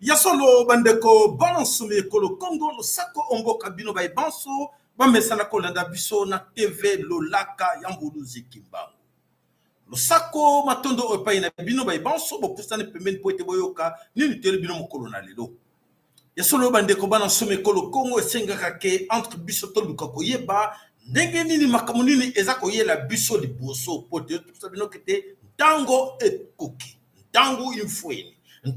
Yasolo bandeko balance le kolo Congo lo sako ombo kabino bay banso ba mesana ko landa biso na TV Lolaka Yambuluzi Kimbangu. Lo sako matondo opai na bino bay banso bo pustane pemeni poete boyoka nini tele bino mokolo na lelo. Yasolo bandeko balance me kolo Congo esengaka ke entre biso to lukako yeba ndenge nini makambo nini eza koyela biso liboso pote tout bino kete tango et koki tango infweni.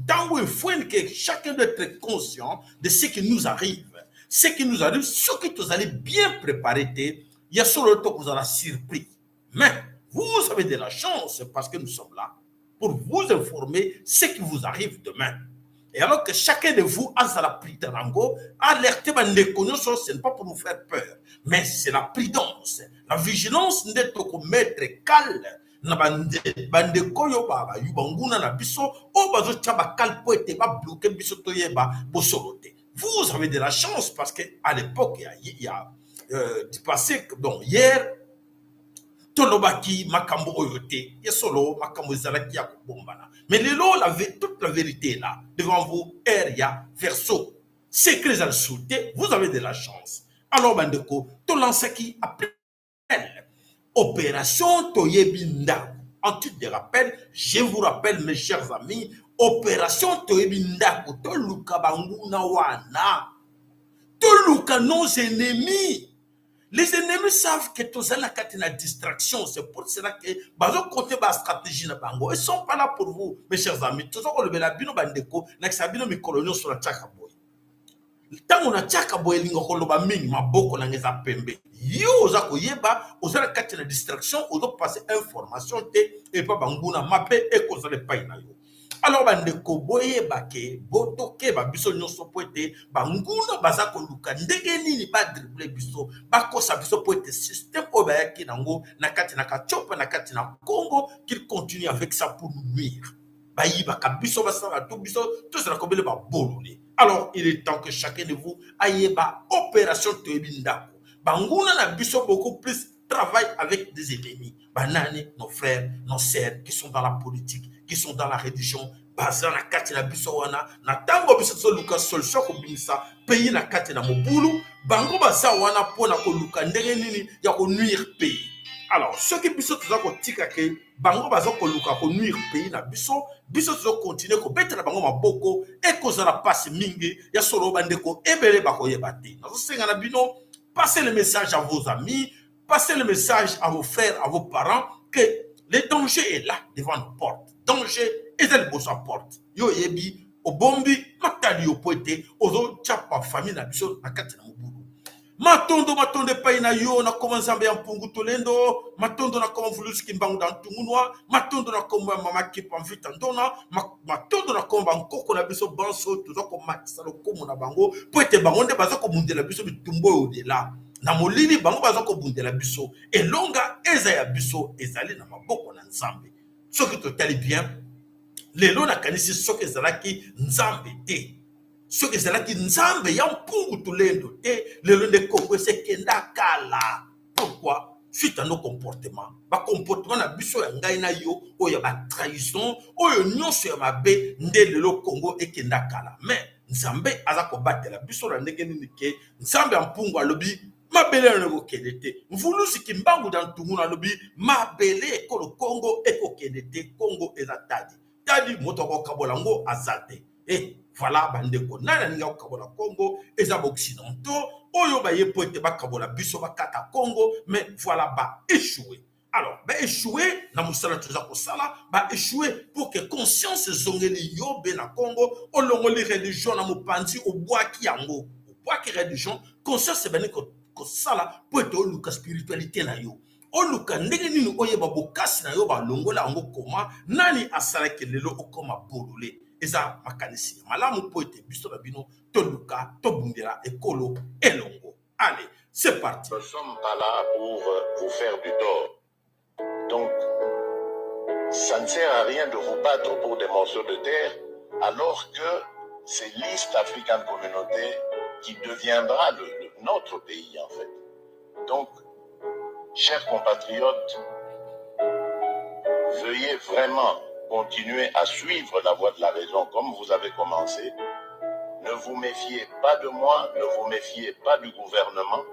Tango il faut que chacun doit être conscient de ce qui nous arrive. Ce qui nous arrive, ce que vous allez bien préparer, il y a solo le temps que vous allez surpris. Mais vous avez de la chance parce que nous sommes là pour vous informer ce qui vous arrive demain. Et alors que chacun de vous a la prudence, alertez ce n'est pas pour nous faire peur, mais c'est la prudence, la vigilance d'être comme maître calme. Na bande koyo baba yubanguna na biso o bazo tchaba kalpo ete ba bloquer biso toyeba bosolote. Vous avez de la chance parce que à l'époque il y a du passé donc hier tolobaki makambo oyote yesolo makambo zalaki ya kobombana. Mais lelo toute la vérité est là devant vous Eria verso secrets à sauter, vous avez de la chance. Alors bandeko to lansaki appelle Opération Toyebinda. En titre de rappel, je vous rappelle, mes chers amis, Opération Toyebinda, Toluka Banguna Wana, Toluka nos ennemis. Les ennemis savent que tout ça est une distraction. C'est pour cela que bazo côté ba stratégie na bango. Ils sont pas là pour vous, mes chers amis. Tout ça on le la bino bandeko, na sabino mi colonio sur la chaka boy. Tango na chaka boy lingo koloba mingi maboko na ngeza pembe. Yo oza koyeba ozala kati na distraction ozo passer information te et pas banguna mape e kozale pai na yo. Alors bandeko boyeba ke botoke ba biso nyonso poete banguna baza koluka ndenge nini ba dribble biso ba kosa biso poete système obayaki nango na kati na kachopa na kati na Congo qu'il continue avec ça pour nous nuire. Bayiba ka biso basala tout biso tout cela kobele ba bolole. Alors il est temps que chacun de vous aille ba opération Toyebindako. Banguna na biso beaucoup plus travaille avec des ennemis. Banani, nos frères, nos sœurs qui sont dans la politique, qui sont dans la religion. Bazana kati na biso wana na tango biso so luka solution ko bimisa pays na kati na mobulu bango baza wana pona ko luka ndenge nini ya ko nuire pays. Alors ceux qui biso toza ko tika ke bango baza ko luka ko nuire pays na biso toza continuer ko betela bango maboko e ko za la passe mingi ya solo bandeko ebele bako yebate. Na so senga na bino. Passez le message à vos amis, passez le message à vos frères, à vos parents, que le danger est là, devant nos portes. Danger est à la porte. Yo yebi, au bombi, matali au poete, aux autres tchapa famille na biso, na kati na mubulu. Matondo pa ina yo, na koma nzambe ya mpungu tolendo, matondo na koma vulusi kimbangu da ntungunwa, matondo na koma mama kipa mvita ndona, matondo na koma nkoko na biso banso, tuzo ko matisa lo komo na bango, poete bango nde baza ko mundela biso bitumbo yo de la. Na molili bango baza ko bundela biso, elonga eza ya biso, ezali na maboko na nzambe. Soki totali bien, lelo na kanisi soki ezalaki nzambe te. Ce que c'est là qui nzambe ya mpungu tulendo te lelo de Congo se kenda kala. Pourquoi? Suite à nos comportements. Ba comportement na biso ya ngai na yo oyo ba trahison oyo nyonso ya mabe nde lelo Congo e kenda kala. Mais nzambe aza ko batela biso na ndenge nini ke nzambe ya mpungu alobi mabele na ko kende te. Mvulusi kimbangu da ntungu na alobi mabele ko le Congo e ko kende te. Congo ezatadi. Tadi motoko kabolango azate. Et voilà, bandeko, nana ninga kabola Congo, ezab occidentaux, oyo ba yepote ba kabola biso ba kata Congo, mais voilà, ba échoué. Alors, ba échoué, na musala tuza ko sala, ba échoué pour que conscience zongeli yo be na Congo, olongo li religion na mopanzi au bois ki yango, au bois ki religion, conscience bene ko sala pour être oluka spiritualité na yo. Oluka ndenge nini oyeba bokasi na yo ba longola yango koma, nani asala ke lelo okoma bolole. Eza makanisi malamu poete biso na bino toluka tobundela ekolo elongo. Allez, c'est parti. Nous ne sommes pas là pour vous faire du tort. Donc, ça ne sert à rien de vous battre pour des morceaux de terre alors que c'est l'East African Communauté qui deviendra notre pays en fait. Donc, chers compatriotes, veuillez vraiment continuez à suivre la voie de la raison comme vous avez commencé. Ne vous méfiez pas de moi, ne vous méfiez pas du gouvernement,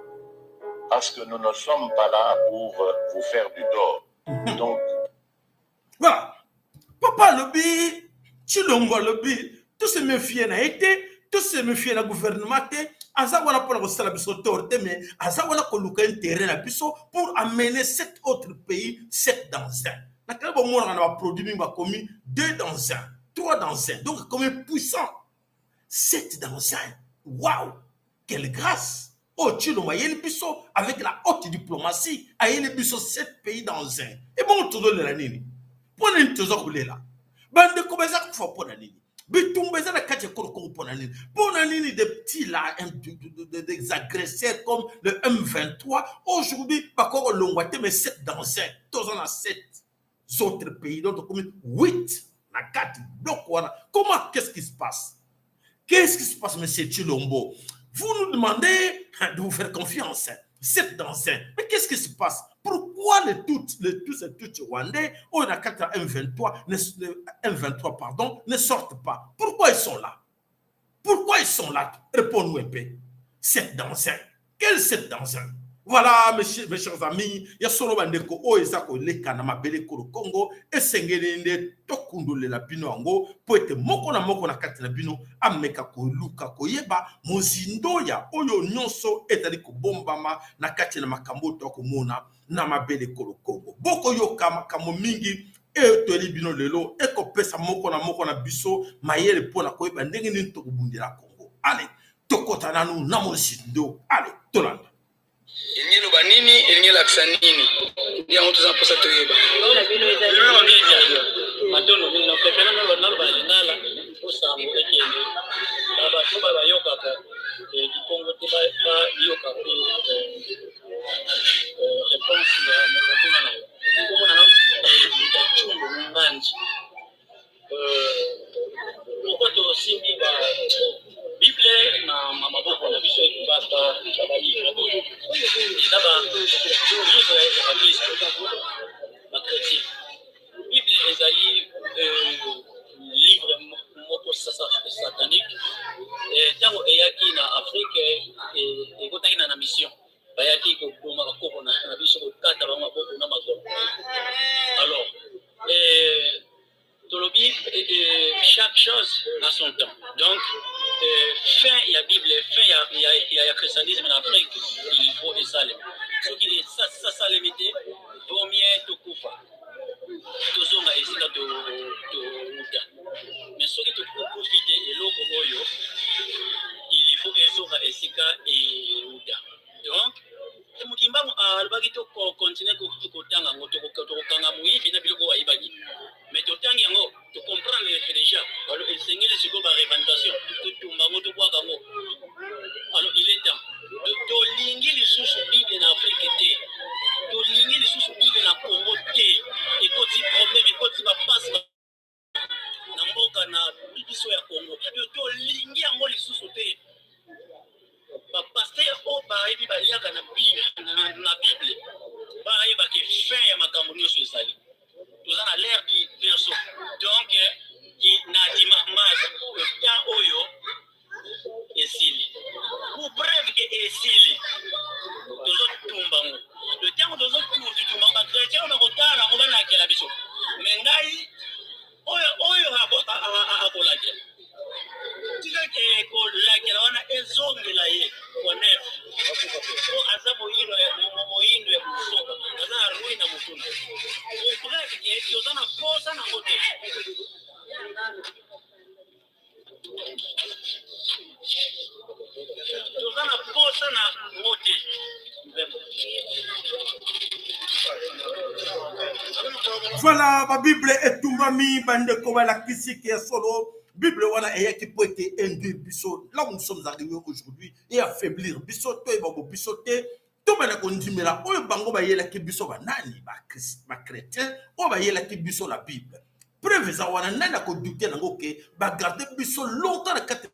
parce que nous ne sommes pas là pour vous faire du tort. Donc, voilà. Papa lobby, Chilombo lobby, tout se méfier na été, tout se méfier na gouvernement té, azawana pour la sala biso torte, mais azawana ko luka un terrain na biso pour amener 7 autres pays, 7 dans 1. Na kala bon mona na produit ba commis 2 dans 1, 3 dans 1. Donc comme puissant. 7 dans 1. Waouh! Quelle grâce! Oh, Chilombo, il biso avec la haute diplomatie, il biso 7 pays dans 1. Et bon, tout le nini. Pona tozo kulela bande ko beza kufa pona nini bitumbeza na kaje ko pona nini pona nini des petits là des agresseurs comme le M23 aujourd'hui pas ko longwate mais 7 dans 5 tozo na 7 autres pays donc comme 8 na 4 blocs voilà comment qu'est-ce qui se passe monsieur Chilombo? Vous nous demandez de vous faire confiance. 7 dans 1. Mais qu'est-ce qui se passe? Pourquoi tous Rwandais, on a 4 M23, pardon, ne sortent pas? Pourquoi ils sont là? Pourquoi ils sont là? Réponds-nous un peu. 7 dans 1. Quel 7 dans 1? Voilà, mes chers amis, il y a solo bandeko o ezako leka na mabele ko Congo esengele tokundu la bino ango po ete moko na kati na bino ameka ko luka ko yeba mozindo ya oyo nyonso etali ko bombama na kati na makambo to ko mona na mabele ko Congo. Boko yoka makambo mingi e to bino lelo e ko pesa moko na biso mayele pona ko yeba ndenge nini to kubundira Congo. Allez, tokota nanu na mozindo. Allez, tolanda. Enyelo banini enyela aksanini ndia mtu zaposa toyeba lelo ngeja matono mina pepena na ba yinala usamu ekende baba tuba bayoka ka Congo tiba yoka réponse ya mwana nayo como na chumbo mbanji okoto simbi ba Bible na maboko na biso ekubata tabali ezaba livre ya Kristo na chrétien. Bible ezali livre moko satanique ntango eyaki na Afrique ekotaki na mission bayaki koboma bakoko na biso kokata bango maboko na makolo. Alors tolobi chaque chose a son temps. Donc fin il y a Bible, fin il y a christianisme en Afrique, il faut et ça. Ce qui est ça limité, vaut mieux te couper. Toujours on a essayé de mais ce qui te coupe profiter et l'eau comme oyo, il faut que ça essayer et uda. Donc mukimbangu albaki to continuer kotanga ngoto kanga muyibi na biloko wa ibaki. Mais totangi yango to comprendre déjà alors enseigner ce qu'on va revendication to tumba ngoto kwa kango. Alors il est temps to lingi les sources bible en Afrique té to lingi les sources bible na Congo té et koti problème et koti ba passe na mboka na biso ya Congo to lingi yango les sources té ba pasteur o ba ebi ba liaka na Bible ba eba ke fin ya makambo nyonso ezali toza na l'ère du verso donc na dimanche le temps oyo esili pour preuve que esili tozo tumba ngo le temps tozo tumba ba chrétien ba kotala ngo bana kela biso mais ngai oyo akolakela tika ke kolakela wana ezongela ye konef ko aza moyindo ya musoka aza arui na mutuna ukulaki ke tozana kosa na kote tozana kosa na mote Voilà, ma Bible est tout mami, bande koba la kisiki ya solo. Bible wana eya qui peut être induire biso. Là où nous sommes arrivés aujourd'hui et affaiblir biso to e babo biso te. To bana kondimela oyo bango ba yela ki biso ba nani ba chrétien o ba yela ki biso la Bible. Preuve za wana nana ko douter nango ke ba garder biso longtemps na kati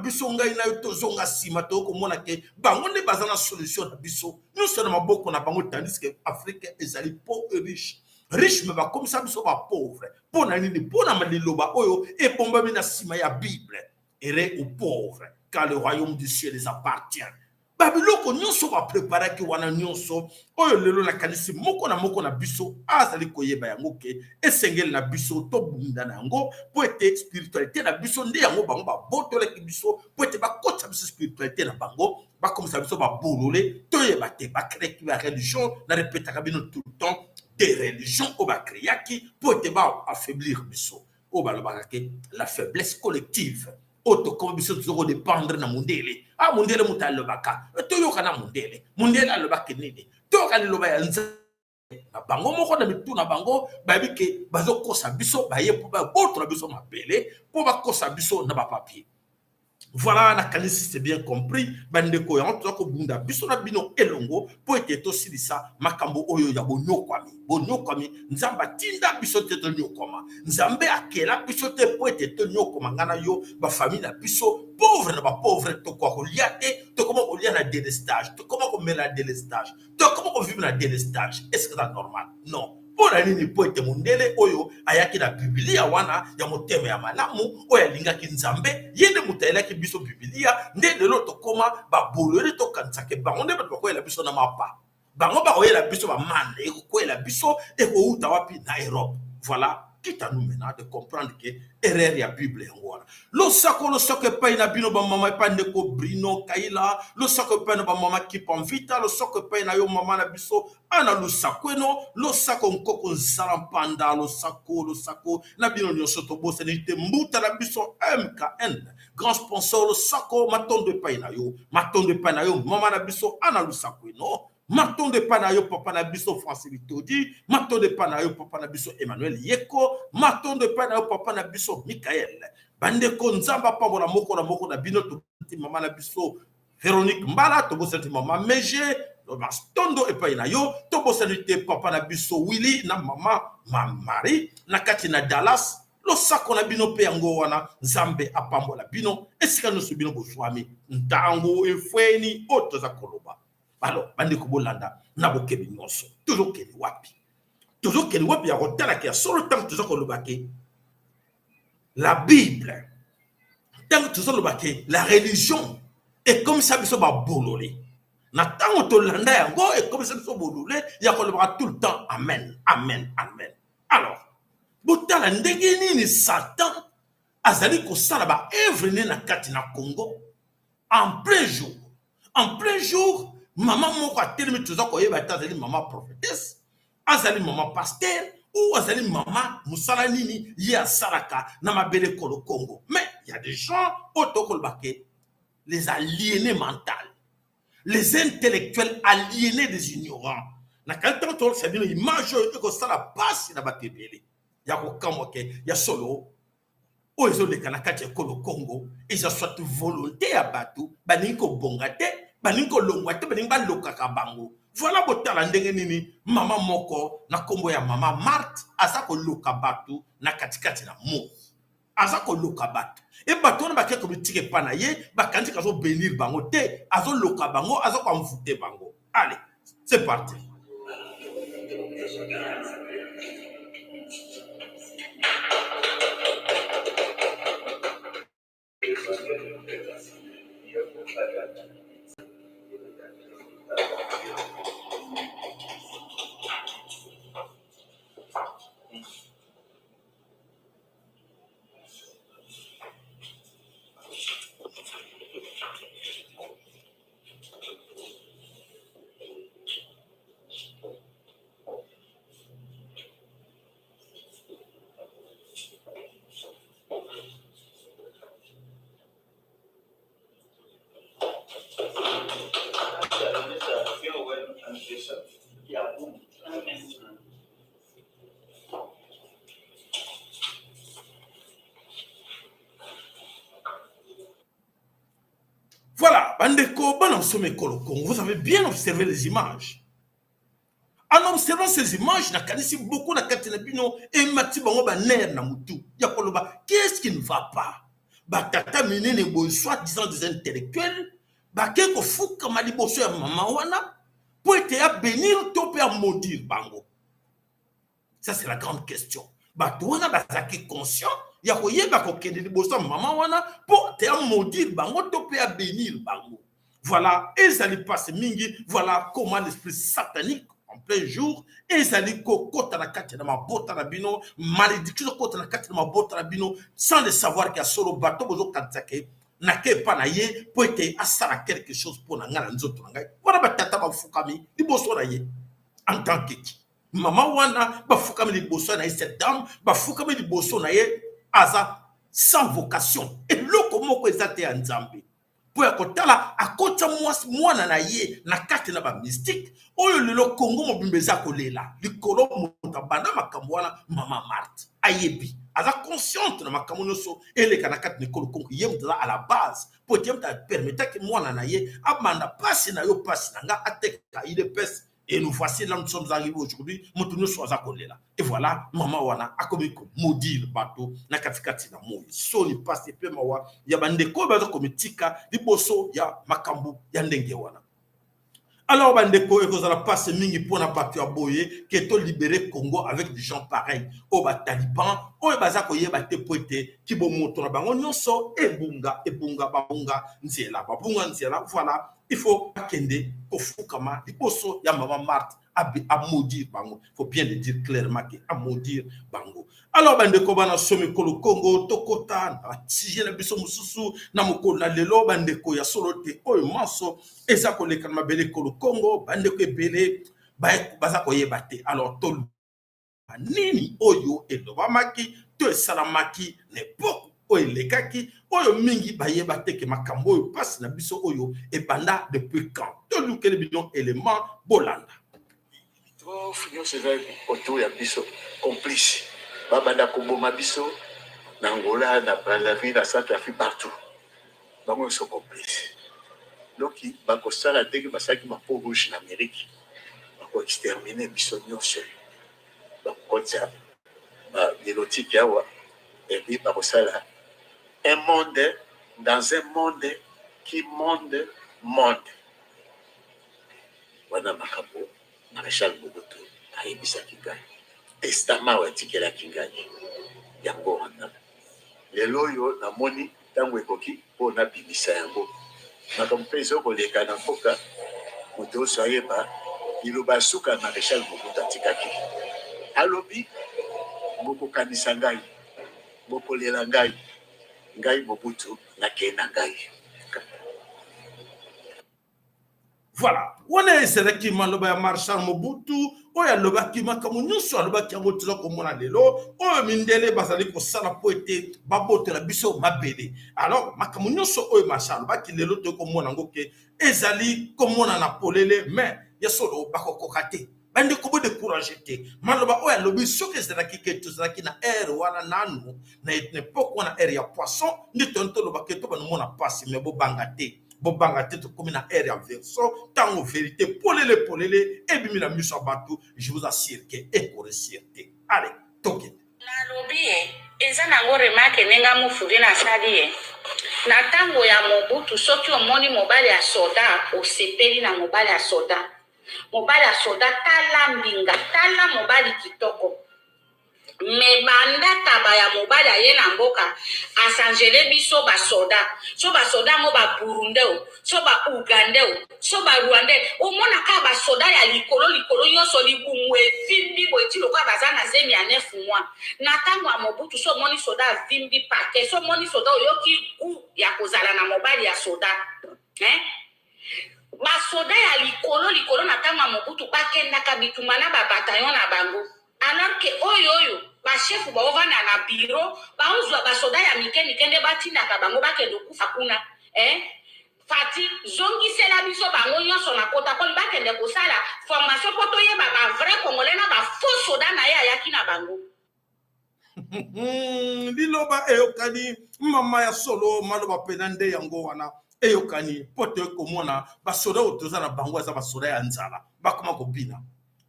biso ngai na to zonga sima to ko mona ke bango ne bazana solution na biso. Nous sommes maboko na bango tandis que Afrique ezali pauvre et riche. riche me va comme ça biso ba pauvre pona nini pona maliloba oyo et bomba mina sima ya Bible ere aux pauvres car le royaume du ciel les appartient. Babiloko nyonso ba préparer ki wana nyonso oyo lelo na kanisi moko na biso azali koyeba yango ke esengeli na biso to bunda na yango po ete spiritualité na biso nde yango bango ba botole ki biso po ete ba kota biso spiritualité na bango ba comme ça biso ba bolole to yeba te ba créer ki ba religion na répéter kabino tout le temps des religions au ba créer ki po ete ba affaiblir biso o ba lobaka ke la faiblesse collective auto comme biso toujours dépendre na mundele ah mundele mutalo baka to yoka na mundele alobaka nini to ka liloba ya nza na bango moko na mitu na bango babi ke bazo kosa biso baye po ba botre biso mapele po ba kosa biso na ba papier. Voilà, na kanisi c'est bien compris bandeko ya on ko bunda biso na bino elongo po ete to silisa makambo oyo ya bonyokwami nzamba tinda biso te to nyokoma nzambe akela biso te po ete to nyokoma ngana yo ba famille na biso pauvre na ba pauvre to ko liate to comment ko lia na délestage to comment ko mela délestage to comment ko vivre na délestage est-ce que c'est normal? Non. Pona nini po ete mundele oyo ayaki na Biblia wana ya motema ya malamu oyo alingaki nzambe yende mutaelaki biso Biblia nde lelo tokoma babolole tokanisake bango nde bato bakoyela biso na mapa bango bakoyela biso bamande ekokoyela biso ekouta wapi na Europe. Voilà, quitte à nous maintenant de comprendre que erreur ya Bible yango wana lo sako epai na bino bamama epai ndeko Brino Kaila lo sako epai na bamama Kipamvita lo sako epai na yo mama na biso ana lusako eno lo sako nkoko nzala mpanda lo sako na bino nyonso tobosani te mbuta na biso MKN grand sponsor lo sako matondo epai na yo mama na biso ana lusako eno maton de panayo papa na biso Francis Bitodi, maton de panayo papa na biso Emmanuel Yeko, maton de panayo papa na biso Michael. Bande ko nzamba pambo na moko na bino to mama na biso Véronique Mbala, to bosenti mama Meje, to bastondo epai na yo, to bosenti papa na biso Willy na mama Marie na kati na Dallas. Lo sako na bino pe yango wana nzambe apambola bino esika no bino boswami ntango efweni oto za koloba. Alors, bandeko bolanda na bokebi nyonso toujours keli wapi ya kotala ke solo tant toujours kolobake la Bible tant toujours lobake la religion et comme ça biso ba bololé na tango to landa yango et comme ça biso bololé ya kolobaka tout le temps amen. Alors botala ndenge nini Satan azali kosala ba œuvre na kati na Congo en plein jour maman moko atelemi toza koyeba ata azali mama prophétesse azali mama pasteur ou azali mama musala nini ye asalaka na mabele kolo Congo. Mais il y a des gens autokolbake les aliénés mentaux, les intellectuels aliénés des ignorants na kalta to c'est une image ko sala passe na batebele ya ko kamoke ya solo ozo le kanakati kolo Congo et ça soit volonté ya batu baninko bongate baninko longwa te baninga lokaka bango. Voilà botala ndenge nini mama moko na kombo ya mama Marthe azako loka batu na katikati na mo azako loka batu e batu na bakeko bitike pana ye bakandi kazo bénir bango te azo loka bango azako amfute bango. Allez, c'est parti. Voilà, bandeko, vous avez bien observé les images. En observant ces images, na kanisi beaucoup na katinabino et mati bango ba ner na mutu. Ya koloba, qu'est-ce qui ne va pas? Ba tata menene boy soi-disant des intellectuels, ba keko fuka maliboso ya mama wana, pour être à bénir to pe à maudire bango. Ça, c'est la grande question. Bato wana bazaki conscient ya koyeba kokende liboso maman wana pour te maudire bango to pe bénir bango. Voilà, ezali passe mingi, voilà comment l'esprit satanique en plein jour, ezali kota na kati na mabota na bino, malédiction kota na kati na mabota na bino sans le savoir qu'il y a solo bato bozo katsake na ke pa na ye po ete asala quelque chose pour na ngana nzoto na ngai. Voilà batata ba fukami liboso na ye en tant que qui. Maman wana bafukami liboso na ye cette dame bafukami liboso na ye aza sans vocation et loko moko ezate ya nzambe po ya kotala akota mwana na ye na kati na ba mystique oyo lelo Kongo mobimba eza kolela likolo moto banda makambo wana mama Marthe ayebi aza consciente na makambo nyonso eleka na kati na Kongo ye moto à la base po te mta permettre que mwana na ye abanda pasi na yo pasi na nga ateka ile pesi. Et nous voici là, nous sommes arrivés aujourd'hui. Et voilà, maman wana a commis maudit le bateau. Na katikati na moi. So ni passe pe mawa. Ya bandeko bazo komitika. Liboso ya makambu ya ndenge wana. Alors bandeko ekozala passe mingi pour na bato ya boye que to libérer Congo avec des gens pareils. O ba taliban, o baza koyeba te poete ki bo moto na bango nyonso ebunga babunga nzela voilà. Il faut kende kofukama liboso ya maman Marthe a maudire bango. Il faut bien le dire clairement que a maudire bango. Alors bandeko bana somi kolo Congo tokota na tije na biso mususu na mokolo na lelo bandeko ya solote oyo maso eza koleka na mabele kolo Congo bandeko ebele baza koyeba te. Alors tolu nini oyo elobamaki to esalamaki n'époque oyo elekaki oyo mingi bayeba te ke makambo oyo passe na biso oyo ebanda depuis quand tolukeli bidon élément bolanda nyonso eza autour ya biso complice babanda koboma biso na Angola na Brazzaville na Centrafrique partout bango nyonso complice loki bakosala ndenge basalaki mapo rouge na Amérique bakoextermine biso nyonso bakokotisa biélotike awa epi bakosala un monde dans un monde qui monde wana makambo Maréchal Mobutu ayebisaki ngai testament atikelaki ngai yango wana lelo oyo namoni ntango ekoki mpo nabimisa yango makambo mpe ezokoleka na mboka moto oso ayeba liloba suka Maréchal Mobutu atikaki alobi bokokanisa ngai bokolela ngai Mobutu nakenda ngai. Voilà, on est sereki maloba ya Marshal Mobutu oya loba ki makamu nyonso loba ki yango tzo komona lelo oyo mindele bazali ko sala po ete babote la biso mabele. Alors makamu nyonso oyo Marshal ba ki lelo to komona ngoke ezali komona na polele mais ya solo bakokokate bande ko décourager te maloba oya lobi soki ezalaki ke tozalaki na air wana nanu na époque wana air ya poisson ndi tonto loba ke to banumona pasi mais bo bangate bobanga te to comme na air ya verso tango vérité polele ebimi na miso bato je vous assure que ekoresir te allez toke na lobi eza nango remarque nenga mufude na sali na tango ya Mobutu soki omoni mobali ya soda osepeli na mobali ya soda tala mbinga tala mobali kitoko me banda taba ya mobali aye na mboka asangele biso basoda so basoda mo ba Burundi so ba Uganda so ba Rwanda omona ka basoda ya likolo nyonso libumwe vimbi boiti lokwa bazana zemi ya 9 mois na tango ya Mobutu so moni soda vimbi pake so moni soda oyoki ku ya kozala na mobali ya soda basoda ya likolo na tango ya Mobutu bakendaka bitumana ba bataillon na bango alors que oyo ba chef ba ovana na bureau ba uzwa ba soda ya mike nde batinda ka bango bakendo kufa kuna fati zongi sela biso bango nyonso na kota ko bakende kosala formation poto ye ba vrai congolais na ba faux soda na ya yaki na bango liloba eyokani mama ya solo maloba penande yango wana eyokani poto komona ba soda otoza na bango za ba soda ya nzala bakoma kobina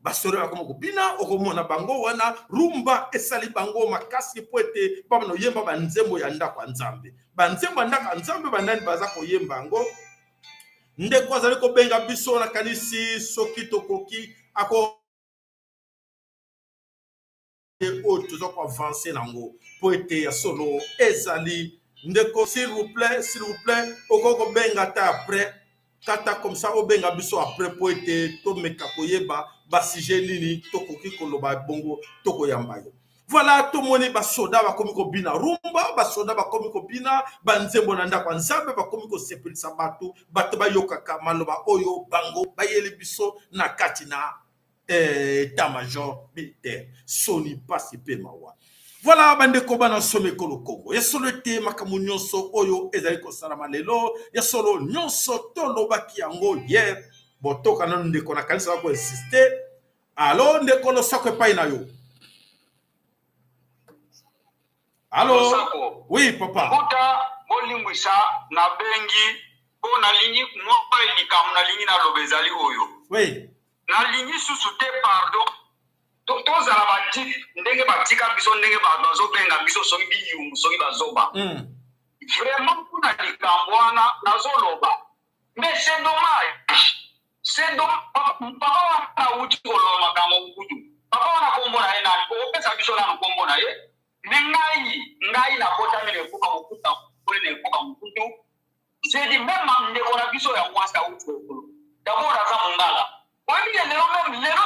basore bakoma kobina okomona bango wana rumba esali bango makasi poete babano yemba banzembo ya ndako nzambe banzembo ndaka nzambe bandani baza koyemba ngo ndeko azali kobenga biso na kanisi soki tokoki ako oh tu dois avancer nango pour être solo ezali ndeko s'il vous plaît okoko benga ta après kata comme ça obenga biso après pour être to meka koyeba ba sujet nini tokoki koloba bongo tokoyamba yo. Voilà tout moni ba soda ba komi ko bina rumba ba soda ba komi ko bina ba nzembo na ndako nzambe ba komi ko sepelisa bato ba yokaka maloba oyo bango ba yeli biso na katina état-major militaire soni pasi pe mawa. Voilà bande ko bana some ko Congo ya solo te makamu nyonso oyo ezali ko salama lelo ya solo nyonso tolo baki yango hier botoka na ndeko na kanisa ko insister alors ndeko lo sako pa ina yo. Allô? Sako. Oui, papa. Buta bolingwisa na bengi po na lingi mwa likam na lingi na lobezali oyo. Oui. Na lingi susu te pardon. To zala bati ndenge batika biso ndenge bazo benga biso soki biyungu soki bazoba. Vraiment kuna likambwana nazoloba. Mais c'est dommage. C'est dommage. Papa wana uti koloma makambo mkudu. Papa wana kombo na ye na ko pesa biso na kombo na ye. Ngai na kota mele kuka ukuta kule ne kuka mkutu c'est dit même ande kona biso ya mwasa utu d'abord aza mungala obi ya lelo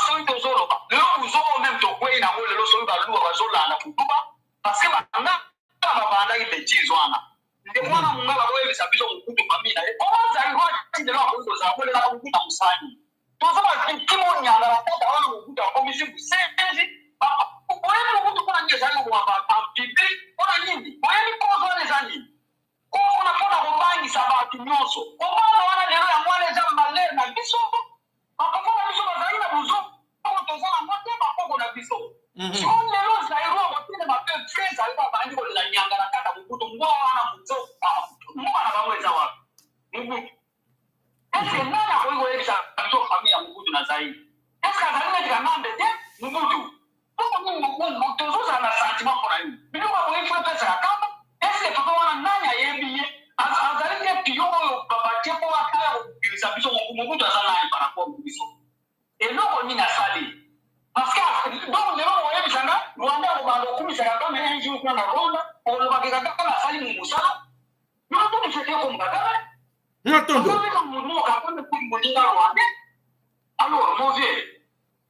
so ito zolo lelo uzoko même to kwei na ngole lelo so ba luwa bazola na kutuba parce que na banda ibetizo ana nde mwana mungala ko ebisa biso mkutu pamina o za ngwa ndelo ko za kule la mkuta musani to za ba kimo nyala na kota wana mkuta ko misi kusenzi oye mkutu kuna nje zali kwa pipi ona nini oye ko zone zani ko kuna pona kubangi sabatu nyoso ko bana wana lero ya mwana za male na biso akafanya biso bazali na buzo ko to zana mote bakoko na biso so lero zairo ko tine ba pe friends ali ba bandi ko la nyanga na kata mkutu ngo wana mzo mwana bamweza wapi mkutu ese nana ko ngo ebisa biso familia mkutu na zaidi ese kazali na ngambe te mkutu tozo za na sentiment pour lui bino ba ko ifo pesa kama est-ce que papa wana nanya yebiye azali ke piyo baba tepo akala ubisa biso mungu to azala ni para kwa biso eloko ni na sali parce que donc le mo yebisa nga rwanda ko bando kumisa ka kama nje ko na rwanda ko lo bakeka kama sali mungu sana no to ni fete ko mbagala no tondo ko mungu ka ko ko mungu na rwanda alors mon vieux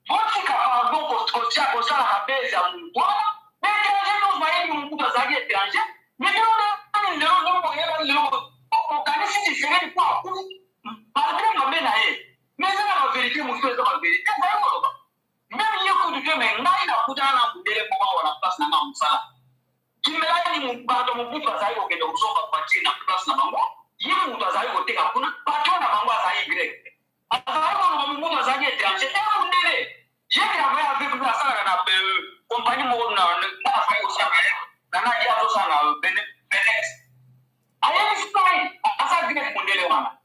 Voici qu'avant qu'on tient comme ça la base à mon doigt, mais étranger nous voyait nous beaucoup d'azali étranger, mais nous on le organisme différent quoi, malgré nos menaces, mais ça la vérité, nous faisons la vérité, même il y a que du Dieu, mais n'a pas coûté à bouger pour avoir la place dans mon salon. Qui me l'a dit mon pardon mon bout d'azali au Québec, on va partir dans la place dans mon il y a mon d'azali au Québec, on pas tout dans mon azali grec. Azali mon bout d'azali étranger, et on est j'ai travaillé avec la salle de la compagnie Morona, la faille au Samuel, la Nadia Rosana, Benex. I am spying, as I did for Delewana.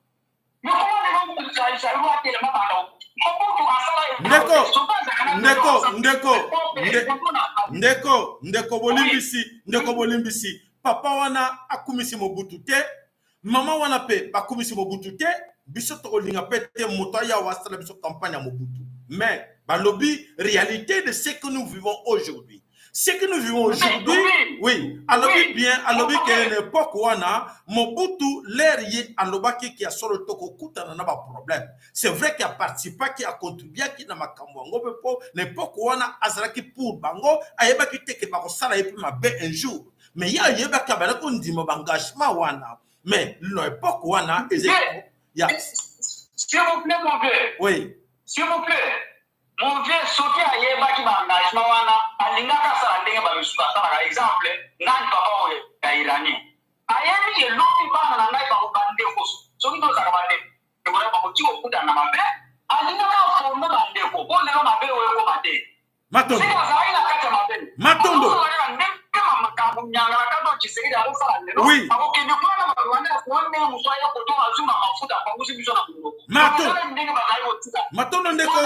You want to say, I want to tell Ndeko bolimbisi papa wana akumisi Mobutu te mama wana pe bakumisi Mobutu te biso to linga pete moto ya wasala biso campagne ya Mobutu mais balobi réalité de ce que nous vivons aujourd'hui. Ce que nous vivons aujourd'hui, oui, alobi bien, alobi qu'à une époque où on a Mobutu l'air y alobaki qui a sur le toko kuta n'a pas problème. C'est vrai qu'il a participé, qu'il a contribué, qu'il n'a pas kamwango pepo. L'époque où on a azraki pour bango, ayeba qui te que bako sala et puis ma bé un jour. Mais il y a ayeba qui a bala qu'on dit mon engagement wana. Mais l'époque où on a, s'il vous plaît mon père. Oui. S'il vous plaît. Mon vieux soki ayeba ki ba engagement wana alingaka sala ndenge ba misuka sala par exemple nani papa oyo ya irani ayebi elobi bana na ngai ba bande ko soki to saka bande e bona ba ko tiko kuda na mabe alingaka forme bande ko bo lelo mabe oyo ko bande Matondo sika za ina kata mabe Matondo kama makambo nyanga kato chiseki ya sala lelo oui ako kende kwana ba wana kuone musaya ko to azuma mafuta kwa usi biso na mungu Matondo ndeko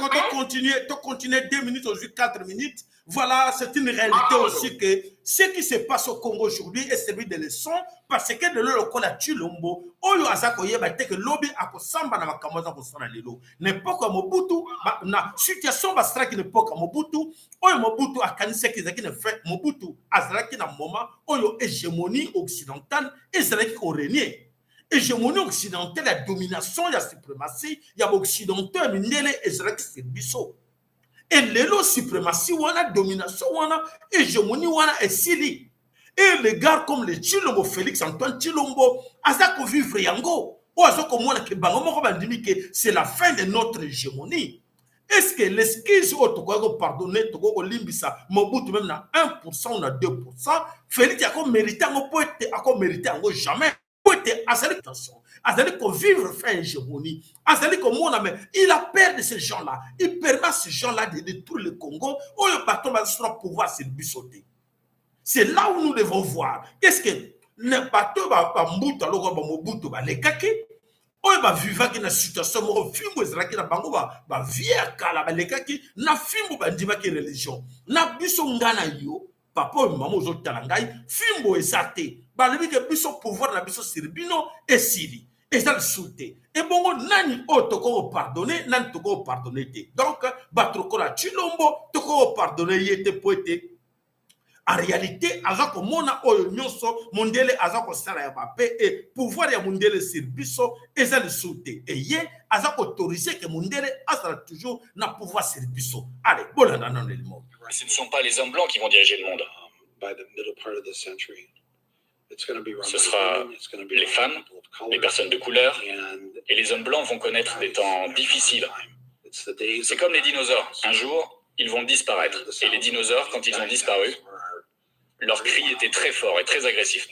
to continuer 2 minutes aujourd'hui 4 minutes. Voilà, c'est une réalité aussi que ce qui se passe au Congo aujourd'hui est servi de leçon parce que de l'eau la Chilombo, oyo azako yeba te que lobby akosamba na makambo za kosana lelo. N'importe quoi Mobutu, na situation bastra qui n'importe quoi Mobutu, oyo Mobutu akanise ki zaki ne fait Mobutu azalaki na moment oyo hégémonie occidentale ezalaki ko régner. Hégémonie occidentale, la domination, la suprématie, il y a occidentaux, mindele ezalaki serviso. Et l'élo suprématie, wana domination, wana hégémonie, wana esili. Et les gars comme les Chilombo, Félix Antoine Chilombo, azako vivre yango. Ou azako mwana ke bango moko bandimi ke c'est la fin de notre hégémonie. Est-ce que l'esquisse au Togo pardonner Togo limbisa Mobutu même na 1% ou na 2%, Félix a mérité en poète, a mérité en jamais. Azali qu'on vivre fin hégémonie. Azali qu'on mon ami, il a peur de ces gens-là. Il permet à ces gens-là de détruire le Congo. Où le bâton va se pouvoir se bisauter. C'est là où nous devons voir. Qu'est-ce que le bateau va mbouta alors va mobuto va les kaki. Où va vivre qui na situation mo fimbo ezra qui na bango va via kala va les kaki na fimbo ba ndima ki religion. Na biso ngana yo. Papa et maman aux autres talangai, fimbo et sate, balebi que biso pouvoir na biso sirbino et sili, et ça le souté. Et bon, nani o toko pardonner, nani toko pardonner te. Donc, batroko la Chilombo, toko pardonner yete poete. En réalité, azako mona oyo nyonso, mondele azako sala ya bape, et pouvoir ya mondele sirbiso, et ça le souté. Et ye, azako autorisé que mondele azala toujours na pouvoir sirbiso. Allez, bon, non, non, le mot. Ce ne sont pas les hommes blancs qui vont diriger le monde. Ce sera les femmes, les personnes de couleur, et les hommes blancs vont connaître des temps difficiles. C'est comme les dinosaures. Un jour, ils vont disparaître. Et les dinosaures, quand ils ont disparu, leur cri était très fort et très agressif.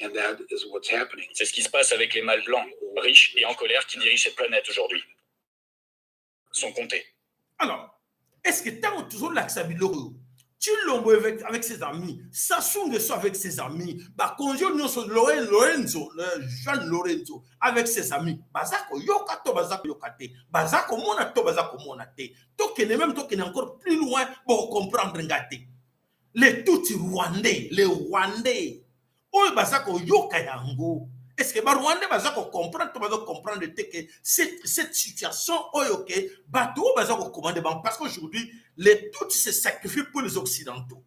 C'est ce qui se passe avec les mâles blancs, riches et en colère, qui dirigent cette planète aujourd'hui. Sont comptés. Alors, est-ce que tu as toujours l'accès Chilombo avec ses amis, Sassou Nguesso avec ses amis, Bakonjo Nyonso Lorenzo, Jean Lorenzo avec ses amis, Bazako Yoka to Bazako Yokate, Bazako Mona to Bazako Monate, Tokene même Tokene encore plus loin pour comprendre Ngate. Les Tutsi Rwandais, les Rwandais, Oye Bazako Yoka Yango. Est-ce que Rwandais Bazako comprendre, tu vas comprendre que cette situation, ok, Bato Bazako commander parce qu'aujourd'hui, les Tutsis se sacrifient pour les Occidentaux.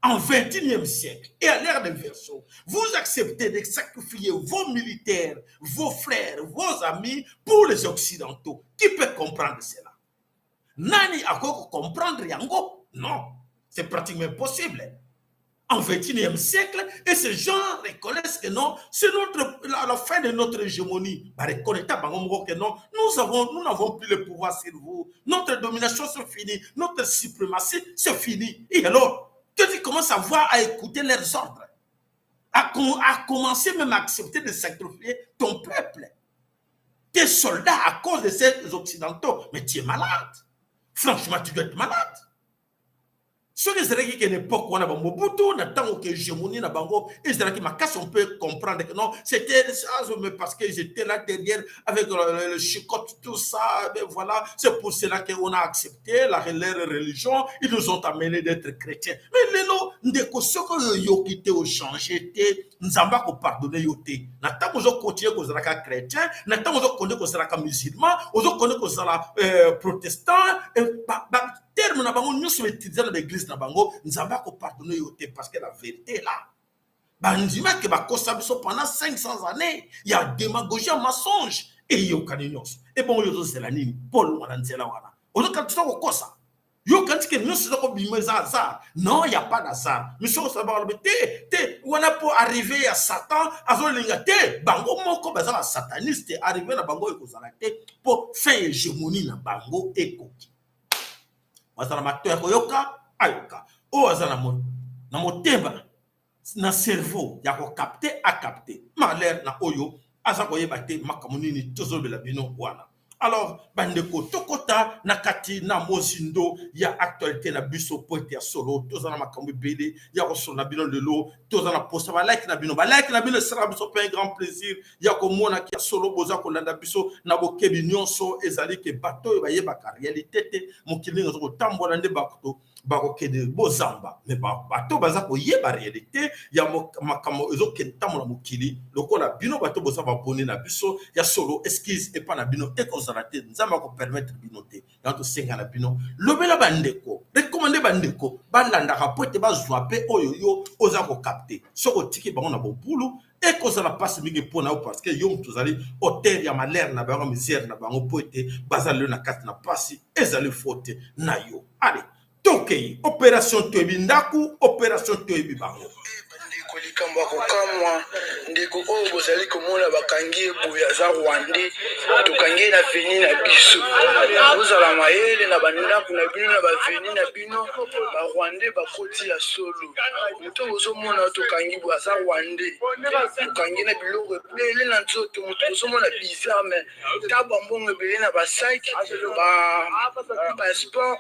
En 21e siècle et à l'ère des versos, vous acceptez de sacrifier vos militaires, vos frères, vos amis pour les Occidentaux. Qui peut comprendre cela? Nani a comprendre Yango? Non, c'est pratiquement impossible. En 21e siècle, et ces gens reconnaissent que non, c'est la fin de notre hégémonie. Que non, nous n'avons plus le pouvoir sur vous. Notre domination, c'est fini. Notre suprématie, c'est fini. Et alors, tu commences à voir, à écouter leurs ordres, à commencer même à accepter de sacrifier ton peuple. Tes soldats à cause de ces Occidentaux. Mais tu es malade. Franchement, tu dois être malade. Ce qui est qu'à l'époque où on a Mobutu, on attend que hégémonie na bango, et c'est là que ma casse on peut comprendre que non, c'était ça, mais parce que j'étais là derrière avec le chicote, tout ça, ben voilà, c'est pour cela qu'on a accepté leur religion, ils nous ont amené d'être chrétiens. Mais les noms, ndeko soko yo kité au changé té, nzamba ko pardonner yoté. N'attend qu'on continue qu'on sera chrétien, n'attend qu'on continue qu'on sera musulman, on continue qu'on sera protestant, terme na bango nyonso étudiant dans l'église na bango nzamba ko pardonner yoté parce que la vérité est là. Bandima ke ba kosa biso pendant 500 années, il y a démagogie, mensonge et yo kaninyos. Et bon yo c'est la nini Paul wana nzela wana. On a quand ko kosa. Yo quand que nyonso ko bimeza hasard. Non, il y a pas d'hasard. Monsieur ça va le te wana pour arriver à Satan azolinga te bango moko bazala sataniste arriver na bango ekozala te pour faire hégémonie na bango ekoki. Wazana matoya koyoka ayoka o wazana na motemba na cerveau ya ko capter a capter malheur na oyo aza koyeba te makamunini tozobela bino wana. Alors bandeko tokota na kati na mozindo ya actualité na biso pointe ya solo tozana makambo bele ya ko sona bino lelo tozana posta ba like na bino sera biso un grand plaisir ya ko mona ki solo boza ko landa biso na bokebi nyonso ezali ke bato ba yeba ka réalité te mokili ngazo ko tambola nde bakoto bakokende bozamba me bato baza koyeba réalité ya makambo ezokende ntambola mokili lokola bino bato boza babone na biso ya solo esquisse epa na bino ekozala te nzambe akopermettre bino te yango tosenga na bino lobela bandeko rekomande bandeko balandaka po ete bazwa mpe oyo yo oza kokapte soki otiki bango na bobulu ekozala mpasi mingi mpo na yo parce que yo moto ozali auteur ya malere na bango misère na bango mpo ete baza lelo na kati na mpasi ezali faute na yo ale tokei opération toyebi ndaku opération toyebi bango ndeko likambo ya kokamwa ndeko oyo bozali komona bakangi eboye aza rwande tokangi na veni na biso bozala mayele na bandako na bino na baveni na bino barwande bakoti ya solo moto bozomona tokangi boye aza rwande tokangi na biloko ebele na nzoto moto bozomona bizarre taba mbongo ebele na basaki passeport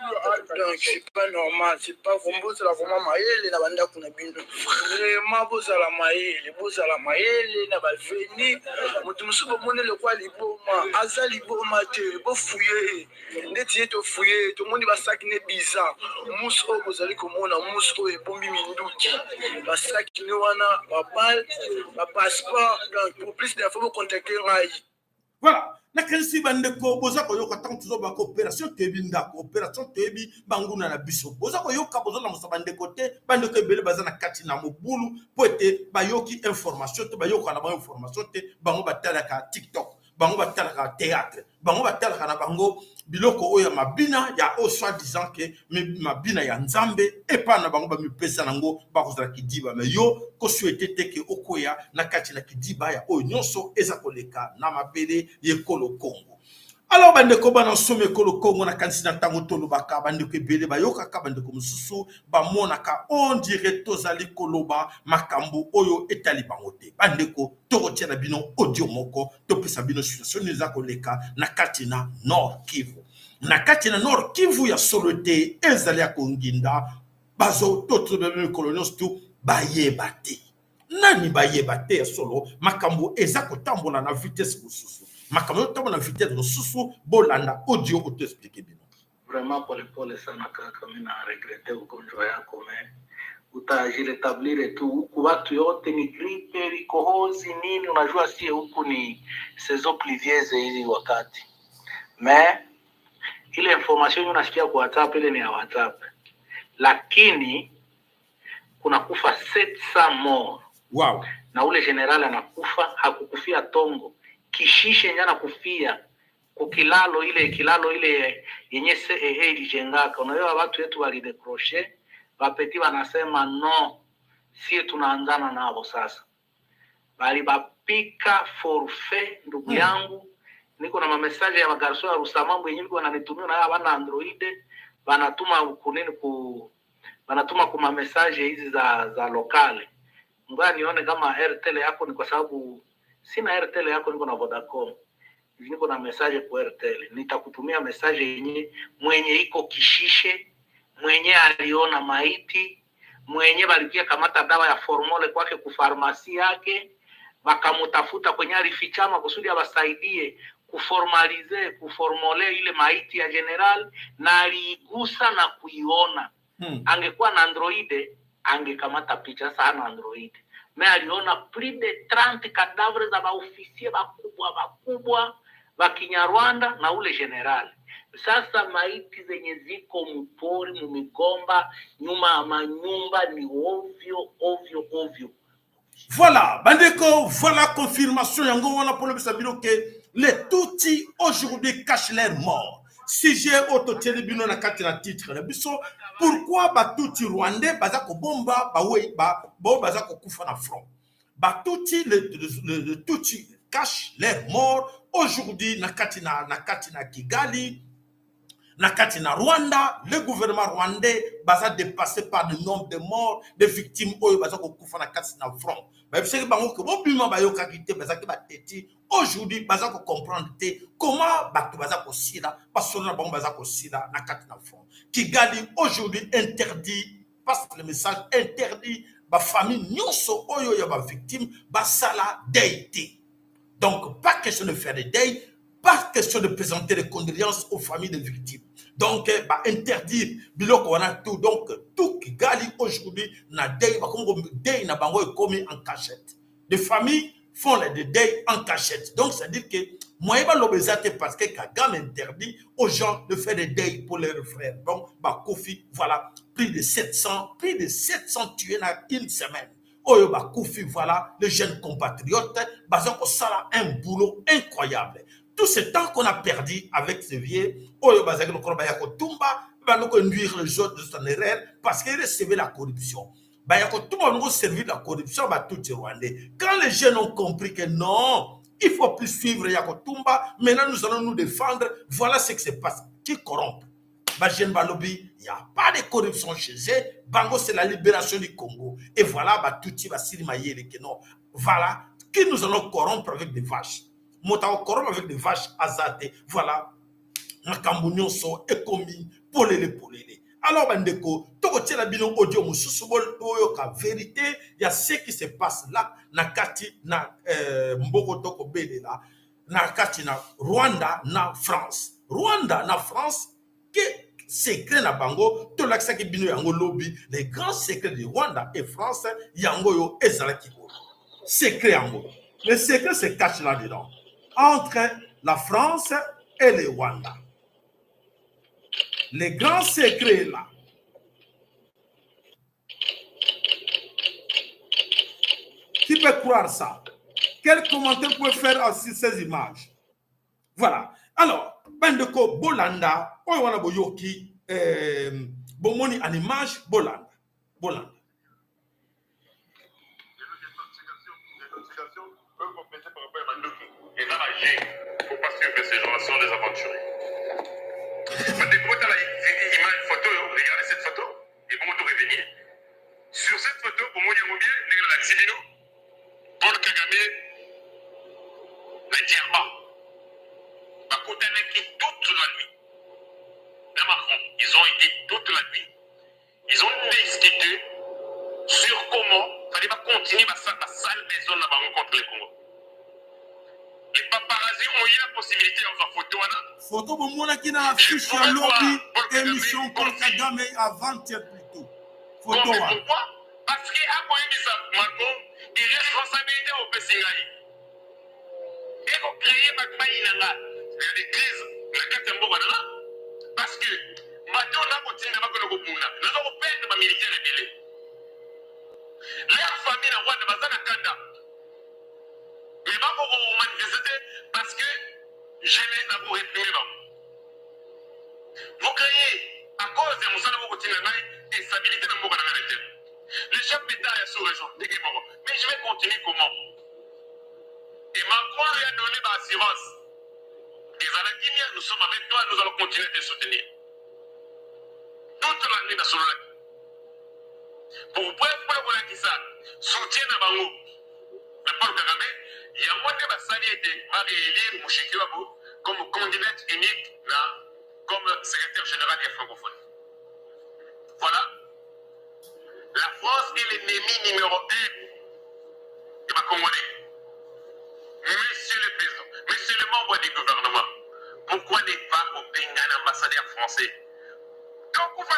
donc c'est pas normal c'est pas vraiment bozala vraiment mayele na bandako na bino vraiment bozala mayele na baveni moto mosusu bomoni lokwa liboma aza liboma te bofuye ndeti ye tofuye tomoni basaki ne bizarre musu oyo bozali komona musu oyo ebombi minduki basaki ne wana babal bapasseport donc pour plus d'info bocontacte ngai voilà nakanisi bandeko boza koyoka ntango tozobaka opération toyebi ndako opération toyebi banguna na biso boza koyoka bozolamusa bandeko te bandeko ebele baza na kati na mobulu mpo ete bayoki information te bayoka na bango information te bango batalaka tiktok bango batalaka théâtre bango batalaka na bango biloko oyo ya mabina ya o soi-disant ke mabina ya nzambe epa na bango bamipesa nango bakozala kidiba me yo kosuete te ke okoya na kati na kidiba ya oyo nyonso eza koleka na mabele yekolo Congo. Alors bandeko bana nsome ekolo Congo na kanisi na ntango tolobaka bandeko ebele bayokaka bandeko mosusu bamonaka on dirait tozali koloba makambo oyo etali bango te bandeko tokotia na bino audio moko topesa bino situation eza koleka na kati na Nord Kivu na kati na Nord Kivu ya solo te ezali ya konginda bazo totobeme kolonio stu bayeba te nani bayeba te ya solo makambo eza kotambola na vitesse mosusu makambo yotambola na vitesse mosusu bolanda audio otoexplike bino vraiment polepole sana kaka mimi na regrete ugonjwa yako me utajiretablir tu kubatu yote ni gripe likohozi nini unajua sie huku ni saison pluvieuse hizi wakati me ile information unasikia kwa WhatsApp ile ni ya WhatsApp lakini kuna kufa 700 morts wow na ule general anakufa hakukufia tongo kishishe njana kufia kukilalo ile yenye CEE ilijengaka unaelewa watu wetu walidecrocher wapeti wanasema no sie tunaanzana nao sasa bali bapika forfait ndugu yangu niko na message ya magarso ya Rusamambo yenyewe niko wananitumia na wana Android wanatuma kunini wanatuma kuma message hizi za lokale ngoja nione kama Airtel yako ni kwa sababu sina Airtel yako niko na Vodacom niko na message kwa Airtel nitakutumia message yenye mwenye iko kishishe mwenye aliona maiti mwenye balikia kamata dawa ya formole kwake kufarmasi yake wakamutafuta kwenye alifichama kusudi abasaidie kuformole ile maiti ya general na aliigusa na kuiona angekuwa na Android angekamata picha sana Android me aliona plus de 30 cadavres za baofisier bakubwa ba Kinyarwanda na ule general sasa maiti zenye ziko mpori mumigomba nyuma ya manyumba ni ovyo voilà bandeko voilà confirmation yango wana pour le sabino que les Tutsis aujourd'hui cachent leur mort sujet autotele bino na kati na titre na biso pourquoi Batuti rwandais baza ko bomba baza ko kufa na front Batuti le Tutsi cache leur mort aujourd'hui na kati na Kigali na kati na Rwanda le gouvernement rwandais baza dépassé par le nombre de morts de victimes oyo baza ko kufa na kati na front ba biseki bango ke bobima bayoka kite baza ke bateti aujourd'hui baza ko comprendre te comment bato baza ko sila basona bango baza ko sila na kati na front Kigali aujourd'hui interdit passe le message interdit ba famille nyonso oyo ya ba victime basala deité donc pas question de faire des deuils pas question de présenter les condoléances aux familles des victimes Donc, bah, interdire, biloko wana tout. Donc, tout qui gali aujourd'hui, na deuil, bah, comme deuil na bango est commis en cachette. Les familles font les deuils en cachette. Donc, c'est-à-dire que, moi, je l'obésité parce que Kagame interdit aux gens de faire des deuils pour leurs frères. Donc, bah, Kofi, voilà, plus de 700 tués dans une semaine. Oyo ba Kofi, voilà, les jeunes compatriotes, bah, ça a un boulot incroyable. Tout ce temps qu'on a perdu avec ce vieux, Oyo ba zaki lokolo ba yako tumba, ba loko induire les autres de son erreur parce qu'il recevait la corruption. Bah yako tumba loko servir la corruption, bah tout est rwandais. Quand les jeunes ont compris que non, il faut plus suivre Yako Tumba, maintenant nous allons nous défendre, voilà ce qui se passe. Qui corrompt? Jeune Balobi, il n'y a pas de corruption chez eux. Bango, c'est la libération du Congo. Et voilà, tout va s'irimailler. Voilà, qui nous allons corrompre avec des vaches. Motao corrompre avec des vaches azate. Voilà, Makambunion so, ekomi, polele. Alors, Bandeko, toko tela bino audio mususubol oyoka vérité, il y a ce qui se passe là, na kati na mboko toko bele là, na kati na Rwanda na France. Rwanda na France, que secret na bango, to laksa ki bino yango lobby, les grands secrets de Rwanda et France, yango yo ezalaki ko. Secret yango. Le secret se cache là-dedans, entre la France et le Rwanda. Les grands secrets là. Qui peut croire ça? Quel commentaire peut faire sur ces images? Voilà. Alors, Bandeko Bolanda, Oyowana Boyoki, Bomoni en image, Bolanda. Et dans la G, il ne faut pas suivre ces gens-là sans les aventurer. Image, photo, regardez cette photo, et bon, de revenir. Sur cette photo, pour moi, il y a la Sibino, Paul Kagame, la Djerba, la Kotanaki toute la nuit. Les Macron, ils ont été toute la nuit. Ils ont discuté sur comment il fallait pas continuer à faire la sale maison là-bas contre les Congo. Les paparazzi ont eu la possibilité de faire photo. Photo pour moi qui n'a affiché à lobby émission Paul Kagame avant-hier plutôt. Photo. Pourquoi? Parce que à quoi il dit Macron, il responsabilité au PCI. Et qu'on crée pas de crise, la Katembo parce que maintenant on a continué à faire le groupe. Nous avons perdu les militaires rebelles. Leur famille n'a pas de bazar à Kanda. Mais pas pour vous manifester parce que jeunesse n'a pas répliqué. Vous créez, à cause de Moussa Nabokotina, et stabilité dans le monde. Le chef d'État est sous région. Mais je vais continuer comment? Et Macron lui a donné l'assurance. Et Zalakimia, nous sommes avec toi, nous allons continuer de te soutenir. Toute la nuit dans ce lac. Pour vous pouvez qui ça, soutien à Bango. Mais Paul Kagame, il y a moins de basalités, Marie-Élie Mouchikiwabo, comme candidate unique, là, comme secrétaire général des francophones. Voilà. La France est l'ennemi numéro 1 de ma Congolais. Monsieur le président, monsieur le membre du gouvernement, pourquoi n'est pas au Benga ambassadeur français? Pourquoi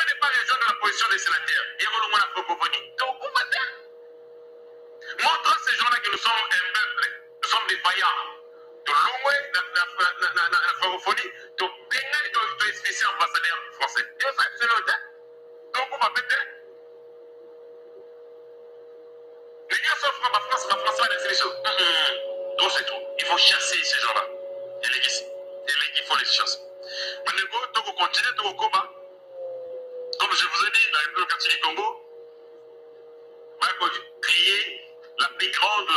n'est pas les gens dans la position des sénateurs? Il y a la francophonie. Montrons ces gens-là que nous sommes un peuple, nous sommes des vaillants. De l'Oué, la francophonie, de Benga et de spécial ambassadeur français. Et ça, c'est le temps. Donc, on va peut-être. Les gars sont la France va laisser les choses. Donc, c'est tout. Il faut chasser ces gens-là. Il faut les chasser. Maintenant, donc, on continue, donc, on combat. Comme je vous ai dit, dans le quartier du Congo, on va créer la plus grande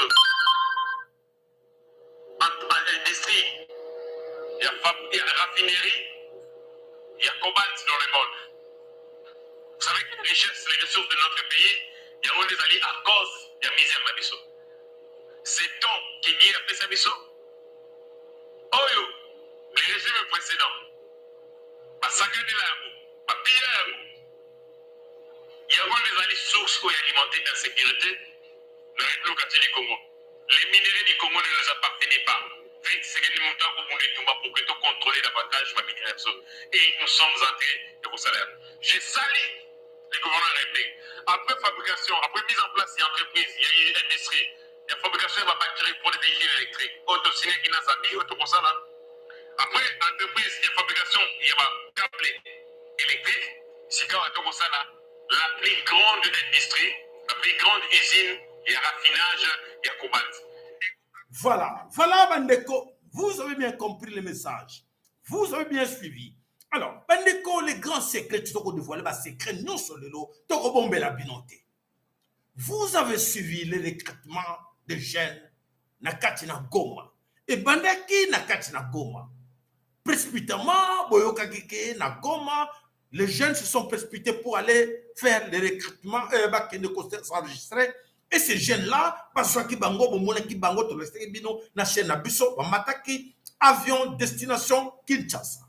industrie. Il y a la raffinerie, il y a cobalt dans le monde. Vous savez que les ressources de notre pays, il y a des alliés à cause de la misère de Bisso. C'est donc qui a fait ça Bisso. Oyo, les régimes précédents, Basakane la Pilla, il y a des alliés sources pour alimenter l'insécurité dans le quartier du Congo. Les minéraux du Congo ne nous appartenaient pas. pour que tu contrôles davantage ma migration. Et nous sommes en train de vous salaire. J'ai sali les gouvernements républiques. Après fabrication, après mise en place, il y a entreprise, il y a une industrie. Il y a fabrication de batterie pour les véhicules électriques. Autociné qui n'a pas mis, auto pour ça là. Après entreprise, il y a fabrication, il y a câble électrique. C'est quand on ça là, la plus grande industrie, la plus grande usine, il y a raffinage, il y a cobalt. Voilà, voilà, Bandeko, vous avez bien compris le message. Vous avez bien suivi. Alors, Bandeko, les grands secrets, tu dois dévoiler les secrets, non seulement, tu dois bomber la binoté. Vous avez suivi le recrutement des jeunes, Nakatina Goma. Et Bandaki, Nakatina Goma. Précipitamment, Boyoka Kike, na Goma, les jeunes se sont précipités pour aller faire le recrutement, s'enregistrer. Et ces jeunes-là, parce qu'ils bango, bomolaki bango, to rester bino, na chaîne na biso, mataki, avion, destination, Kinshasa.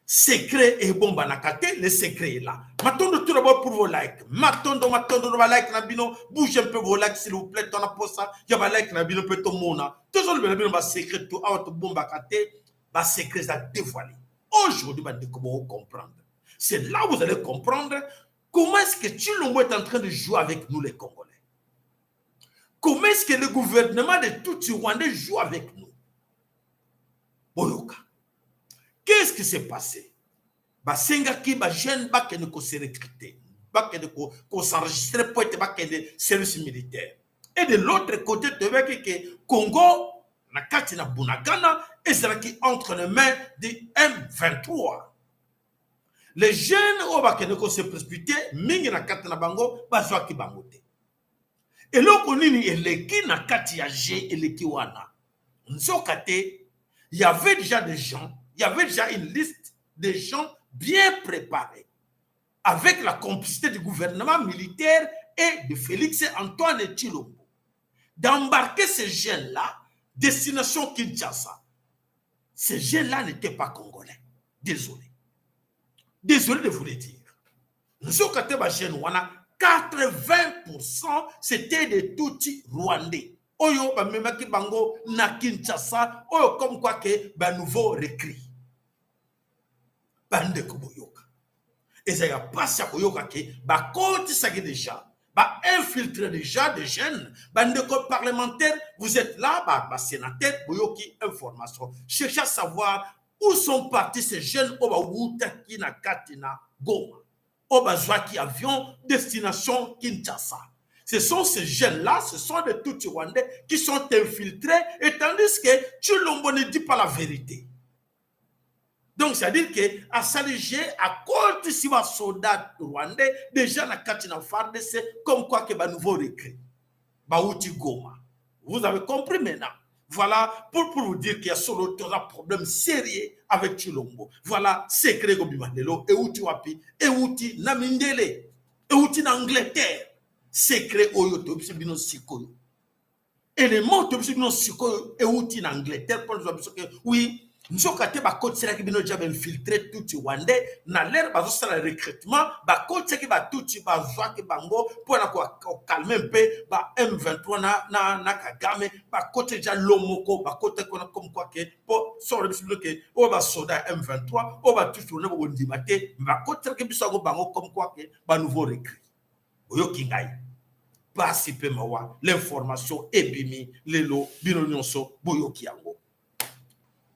Secret et bomba nakate, le secret est là. Maintenant, tout d'abord pour vos likes. Maintenant, vos likes na bino, bougez un peu vos likes s'il vous plaît, ton aposa, y a ma like na bino, peut ton mona. Toujours le bino, ba secret, tout, out bomba kate, ba secret, ça dévoilé. Aujourd'hui, bah, comment comprendre. C'est là où vous allez comprendre comment est-ce que Tshilombo est en train de jouer avec nous les Congolais. Comment est-ce que le gouvernement de Tutsi Rwandais joue avec nous. Boyoka. Qu'est-ce qui s'est passé? Bah, Sengaki, bah, jeune, bah, qui ne s'est recruté. Bah, qui ne s'enregistrait pour être, bah, qui est service militaire. Et de l'autre côté, tu vois que Congo, na Katina Bunagana, et c'est là qui entre les mains du M23. Les jeunes au se précipité, mingi na Katina Bango, bazwa ki bangote. Et là, on est les na Katia G et les Kiwana. Nzokate, il y avait déjà des gens, il y avait déjà une liste de gens bien préparés, avec la complicité du gouvernement militaire et de Félix Antoine Tshilombo, d'embarquer ces jeunes-là, destination Kinshasa. Ces jeunes-là n'étaient pas congolais. Désolé. Désolé de vous le dire. Nous avons 80% c'était des Tutsis rwandais. Oyo ba memaki bango na Kinshasa, oyo comme quoi que ba nouveau recrit. Bande koboyoka. Et ça y a pas ça koyoka que ba koti saki déjà. Bah, infiltrer déjà des jeunes, bande parlementaires, vous êtes là, bah, sénateur, boyoki information. Cherchez à savoir où sont partis ces jeunes au Wutaki na Katina Goma, au Bazwaki avion, destination Kinshasa. Ce sont ces jeunes-là, ce sont des Tutsis Rwandais qui sont infiltrés, et tandis que Tshilombo ne dit pas la vérité. Donc, c'est-à-dire qu'à Saligé, à cause de ces soldats rwandais, déjà, la Katina FARDC, comme quoi que nouveau recrue. Baouti Goma. Vous avez compris maintenant. Voilà, pour vous dire qu'il y a solo un problème sérieux avec Tshilombo. Voilà, secret comme Bimandelo, et outi wapi, et outi Namindele, et outi Angleterre. Secret oyoto, bino sikoyo. Élément, bino sikoyo, et outi Angleterre, pour nous dire que oui, nous avons déjà infiltré tout Rwanda, na l'air de le recrutement, pour calmer un peu, M23 na Kagame, côté déjà Lomoko, côté comme quoi que, pour sortir que, on va soldat M23, on va tout tourner au Ndimate, côté que biso bango comme quoi que, nouveau recrut. Oyo Kingai. Pas si peu mawa, l'information épimi, lelo, binonyonso, boyo kiango.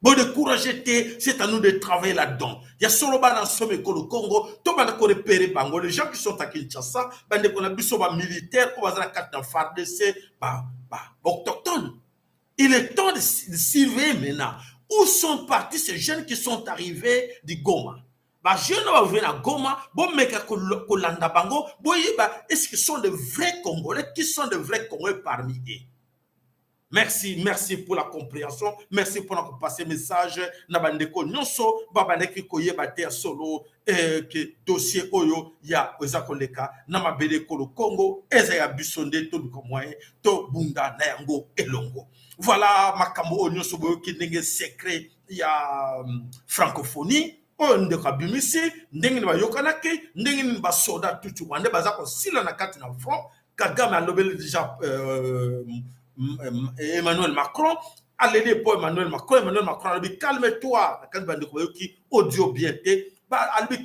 Bon, de courage, c'est à nous de travailler là-dedans. Il y a solo dans le Congo, tout le monde repérer Bango. Les gens qui sont à Kinshasa, les militaires, on va la carte FARDC, autochtones. Il est temps de surveiller maintenant. Où sont partis ces jeunes qui sont arrivés de Goma? Les jeunes vont venir à Goma, est-ce qu'ils sont de vrais Congolais? Qui sont de vrais Congolais parmi eux? Merci pour la compréhension. Merci pour notre passé message. Nabandeko nyonso babandeki koyeba te solo que dossier oyo ya ozakoleka na mabele ko Congo eza ya bisonde to moyen to bunda na yango elongo. Voilà makambo nyonso boyo ki ndenge secret ya francophonie. On de kabimisi ndenge ni bayokanaki ndenge ni basoda tutu wande bazako sila na kati na front Kagame a lobeli déjà Emmanuel Macron, Allez, pour Emmanuel Macron, calme-toi. Quand qui audio bien,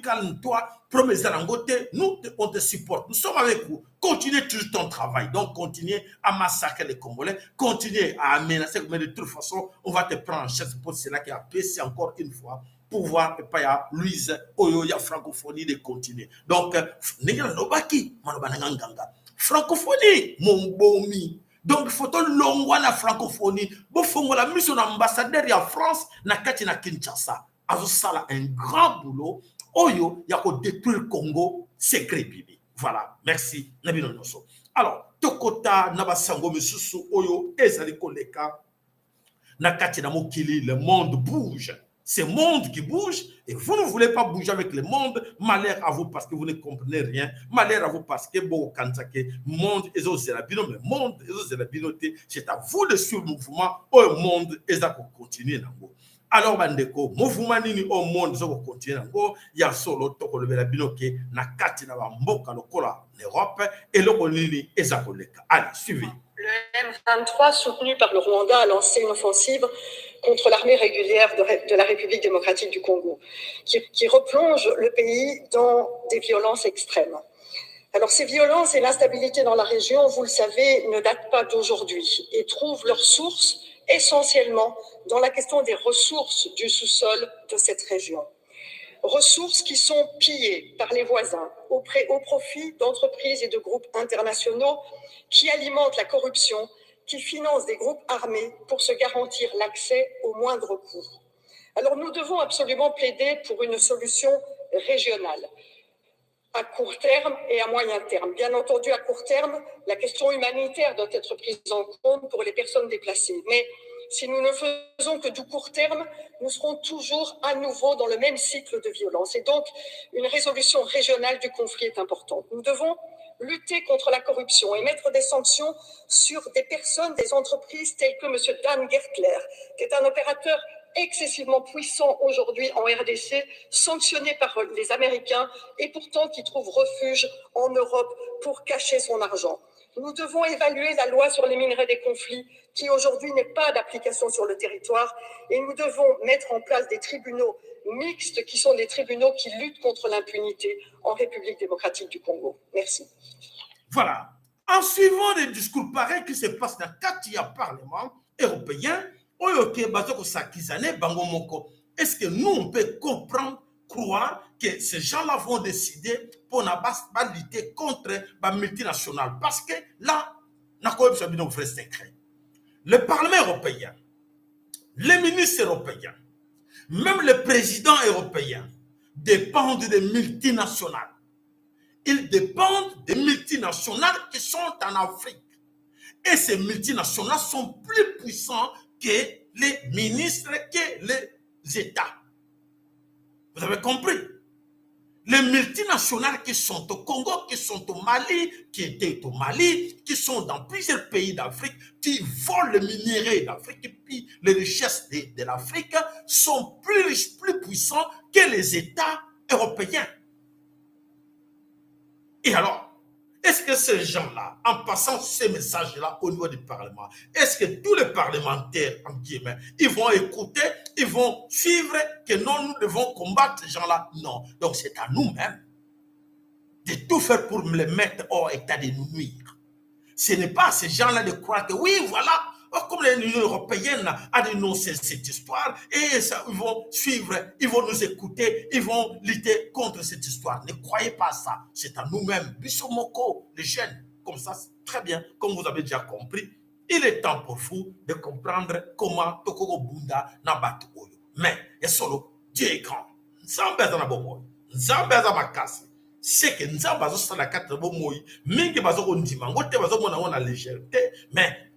calme-toi. Promets à nous, on te supporte. Nous sommes avec vous. Continuez toujours ton travail. Donc, continuez à massacrer les Congolais. Continuez à menacer. Mais de toute façon, on va te prendre en chaise pour cela qui a baissé encore une fois. Pouvoir, pas ya Louise, Oyo, ya francophonie de continuer. Donc, francophonie, mon bomi. Donc, il faut que l'on la francophonie. Bon, faut la mission ambassadeur de France, na kati na Kinshasa. Azo sala un grand boulot. Oyo, il y a qu'à détruire le Congo, secret bibi. Voilà, merci. Alors, Tokota, Nabasango, Misusu, Oyo, Ezali Koleka, Nakati na Mokili, le monde bouge. C'est le monde qui bouge et vous ne voulez pas bouger avec le monde. Malheur à vous parce que vous ne comprenez rien. Malheur à vous parce que bon, monde et le monde et c'est à vous de suivre le mouvement au monde et ça pour continuer. Alors, bandeko, mouvement nini au monde ça pour continuer. Il y a solo toko le binoke na kati na mboka lokola l'Europe et le nini et ça koleka. Allez, suivez. Le M23, soutenu par le Rwanda, a lancé une offensive contre l'armée régulière de la République démocratique du Congo, qui replonge le pays dans des violences extrêmes. Alors ces violences et l'instabilité dans la région, vous le savez, ne datent pas d'aujourd'hui et trouvent leur source essentiellement dans la question des ressources du sous-sol de cette région. Ressources qui sont pillées par les voisins au profit d'entreprises et de groupes internationaux qui alimentent la corruption, qui financent des groupes armés pour se garantir l'accès au moindre coût. Alors nous devons absolument plaider pour une solution régionale, à court terme et à moyen terme. Bien entendu, à court terme, la question humanitaire doit être prise en compte pour les personnes déplacées. Mais si nous ne faisons que du court terme, nous serons toujours à nouveau dans le même cycle de violence. Et donc, une résolution régionale du conflit est importante. Nous devons lutter contre la corruption et mettre des sanctions sur des personnes, des entreprises telles que M. Dan Gertler, qui est un opérateur excessivement puissant aujourd'hui en RDC, sanctionné par les Américains et pourtant qui trouve refuge en Europe pour cacher son argent. Nous devons évaluer la loi sur les minerais des conflits qui aujourd'hui n'est pas d'application sur le territoire et nous devons mettre en place des tribunaux mixtes qui sont des tribunaux qui luttent contre l'impunité en République démocratique du Congo. Merci. Voilà. En suivant des discours pareils qui se passent dans le Parlement européen, est-ce que nous, on peut comprendre, croire que ces gens-là vont décider pour lutter contre les multinationales? Parce que là, le Parlement européen, les ministres européens, même le président européen dépendent des multinationales. Ils dépendent des multinationales qui sont en Afrique. Et ces multinationales sont plus puissants que les ministres, que les États. Vous avez compris? Les multinationales qui sont au Congo, qui sont au Mali, qui étaient au Mali, qui sont dans plusieurs pays d'Afrique, qui volent les minéraux d'Afrique et puis les richesses de l'Afrique, sont plus riches, plus puissants que les États européens. Et alors, est-ce que ces gens-là, en passant ces messages-là au niveau du Parlement, est-ce que tous les parlementaires, en guillemets, ils vont écouter, ils vont suivre que non, nous devons combattre ces gens-là? Non. Donc c'est à nous-mêmes de tout faire pour les mettre hors état de nous nuire. Ce n'est pas à ces gens-là de croire que oui, voilà, comme l'Union européenne a dénoncé cette histoire, et ça, ils vont suivre, ils vont nous écouter, ils vont lutter contre cette histoire. Ne croyez pas à ça. C'est à nous-mêmes. Bissomoko, les jeunes, comme ça, très bien, comme vous avez déjà compris, il est temps pour vous de comprendre comment Tokoko Bunda n'a pas tout. Mais, et solo, Dieu est grand. Nzambe na bobo, Nzambe na makasi. C'est que Nzambe a sur la carte de bomo, mingi bazo ondima, ngote bazo mona on a légèreté, mais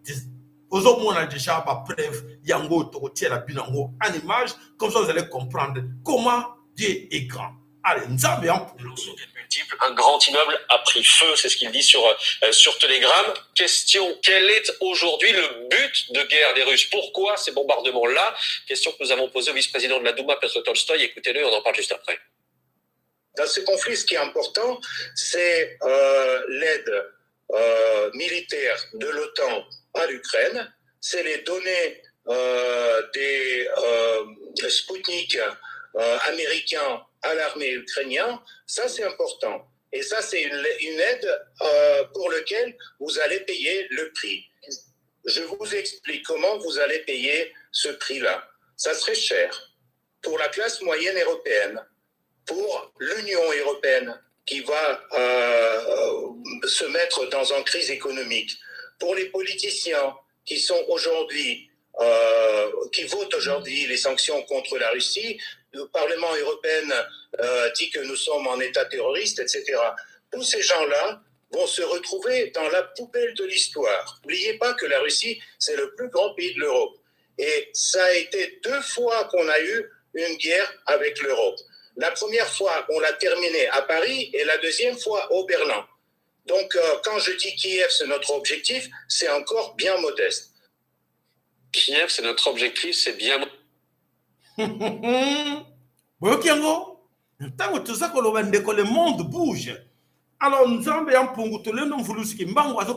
aux hommes, on a déjà pas preuve, yango tokotie la binango en image, comme ça vous allez comprendre comment Dieu est grand. Allez, Nzambe en multiple, un grand immeuble a pris feu, c'est ce qu'il dit sur Telegram. Question, quel est aujourd'hui le but de guerre des Russes? Pourquoi ces bombardements-là? Question que nous avons posée au vice-président de la Douma, Petr Tolstoï. Écoutez-le, on en parle juste après. Dans ce conflit, ce qui est important, c'est l'aide militaire de l'OTAN à l'Ukraine, c'est les donner des Sputnik américains à l'armée ukrainienne, ça c'est important. Et ça c'est une aide pour laquelle vous allez payer le prix. Je vous explique comment vous allez payer ce prix-là. Ça serait cher pour la classe moyenne européenne, pour l'Union européenne qui va se mettre dans une crise économique, pour les politiciens qui sont aujourd'hui, qui votent aujourd'hui les sanctions contre la Russie. Le Parlement européen dit que nous sommes en état terroriste, etc. Tous ces gens-là vont se retrouver dans la poubelle de l'histoire. N'oubliez pas que la Russie, c'est le plus grand pays de l'Europe. Et ça a été 2 fois qu'on a eu une guerre avec l'Europe. La première fois, on l'a terminée à Paris et la deuxième fois au Berlin. Donc, quand je dis Kiev, c'est notre objectif, c'est encore bien modeste. Kiev, c'est notre objectif, c'est bien modeste. Le monde bouge. Alors, nous avons voulu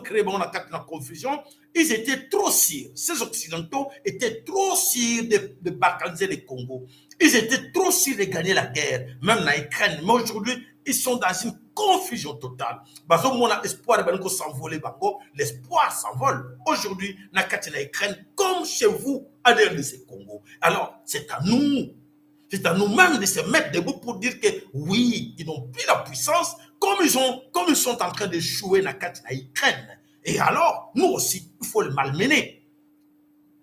créer la confusion. Ils étaient trop sûrs. Ces Occidentaux étaient trop sûrs de balkaniser le Congo. Ils étaient trop sûrs de gagner la guerre, même en Ukraine. Mais aujourd'hui, ils sont dans une confusion totale. L'espoir s'envole. Aujourd'hui, on a Ukraine comme chez vous, à l'intérieur de ce Congo. Alors, c'est à nous. C'est à nous-mêmes de se mettre debout pour dire que oui, ils n'ont plus la puissance comme ils sont en train de jouer dans la Ukraine. Et alors, nous aussi, il faut le malmener.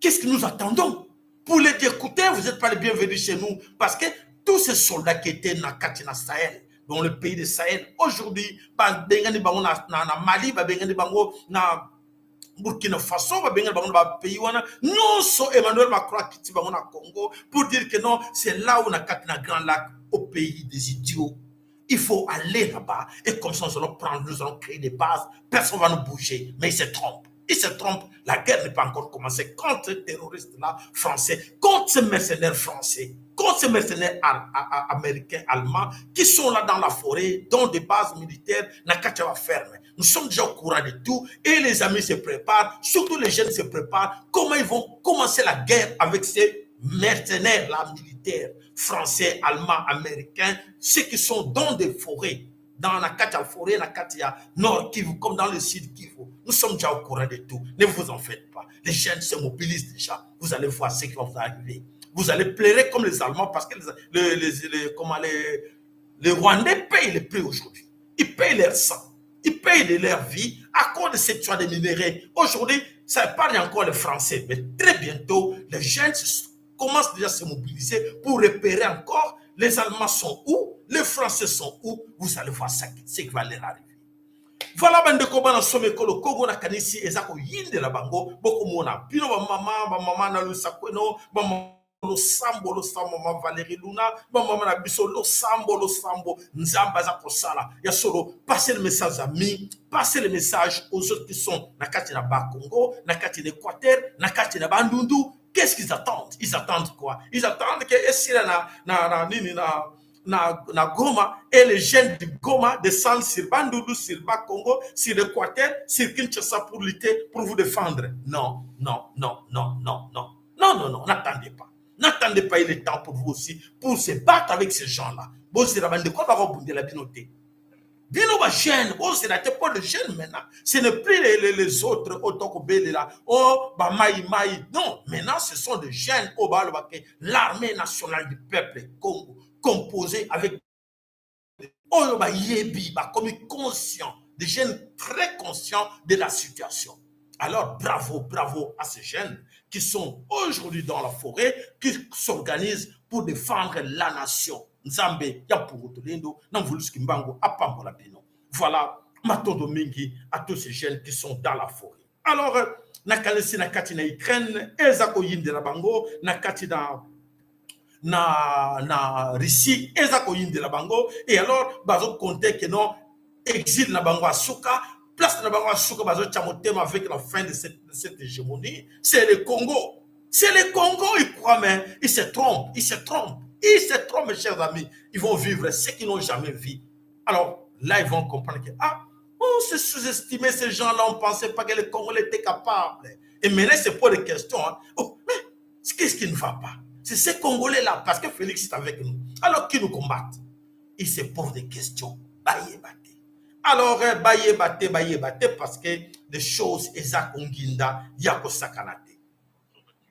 Qu'est-ce que nous attendons? Pour les écouter, vous n'êtes pas les bienvenus chez nous. Parce que tous ces soldats qui étaient dans le Sahel, dans le pays de Sahel, aujourd'hui, dans Mali, dans Burkina Faso, non, Emmanuel Macron qui Congo pour dire que non, c'est là où on a un grand lac au pays des idiots. Il faut aller là-bas et comme ça, nous allons créer des bases. Personne ne va nous bouger, mais ils se trompent. Ils se trompent. La guerre n'est pas encore commencée contre ces terroristes-là français, contre ces mercenaires français, contre ces mercenaires américains, allemands qui sont là dans la forêt, dans des bases militaires, na Kachava ferme. Nous sommes déjà au courant de tout et les amis se préparent, surtout les jeunes se préparent. Comment ils vont commencer la guerre avec ces mercenaires-là militaires, français, allemands, américains, ceux qui sont dans des forêts, dans la Katia forêt, la Katia Nord Kivu, comme dans le Sud Kivu. Nous sommes déjà au courant de tout. Ne vous en faites pas. Les jeunes se mobilisent déjà. Vous allez voir ce qui va vous arriver. Vous allez pleurer comme les Allemands parce que les Rwandais payent le prix aujourd'hui. Ils payent leur sang. Ils payent de leur vie à cause de cette histoire de minéraux. Aujourd'hui, ça épargne encore les Français. Mais très bientôt, les jeunes commencent déjà à se mobiliser pour repérer encore les Allemands sont où, les Français sont où. Vous allez voir ce qui va leur arriver. Voilà, bande kobana somme kolo Congo na kanisi ezako yinde la bango boko mona bino ba mama na lo sakweno ba lo sambo ma Valérie Luna ba mama na biso lo sambo nzamba za kosala ya solo. Passez le message à mi, passez le message aux autres qui sont na kati na ba Congo, na kati d'Équateur, na kati na Bandundu. Qu'est-ce qu'ils attendent? Ils attendent quoi? Ils attendent que Essira na Goma et les jeunes de Goma descendent sur Bandundu, sur Bas Congo, sur l'Équateur, sur Kinshasa pour lutter, pour vous défendre. Non, n'attendez pas. N'attendez pas, il est temps pour vous aussi, pour se battre avec ces gens-là. Bon, c'est la bande de quoi va rebondir la binoté. Bino va jeune, bon, c'est la tête pas de jeunes maintenant. Ce n'est plus les autres, oh, bah, maï. Non, maintenant, ce sont des jeunes, oh, bah, l'armée nationale du peuple Congo, composée avec oh, bah, yebi, bah, comme conscient, des jeunes très conscients de la situation. Alors, bravo à ces jeunes qui sont aujourd'hui dans la forêt, qui s'organisent pour défendre la nation. Nzambe, Yapurutolindo, Namvuluski Mbango, Apambola Bino. Voilà, Matondo Mingi, à tous ces jeunes qui sont dans la forêt. Alors, Nakalesi Nakati na Ukraine, Ezako Yinde la Bango, Nakati na Russie, Ezako Yinde la Bango, et alors, Bazo comptait que non, exil na Bango à Souka, place na Bango à Souka, Bazo Tchamotem avec la fin de cette hégémonie, c'est le Congo. C'est le Congo, ils croient, mais ils se trompent, mes chers amis. Ils vont vivre ce qu'ils n'ont jamais vu. Alors, là, ils vont comprendre que, on s'est sous-estimé ces gens-là, on ne pensait pas que le Congolais était capable. Et maintenant, c'est pas des questions. Hein. Oh, mais Qu'est-ce qui ne va pas? C'est ces Congolais-là, parce que Félix est avec nous. Alors qu'ils nous combattent. Ils se posent des questions. Baye bate. Alors, baye bate, parce que les choses, Eza Konginda, Yako Sakanate.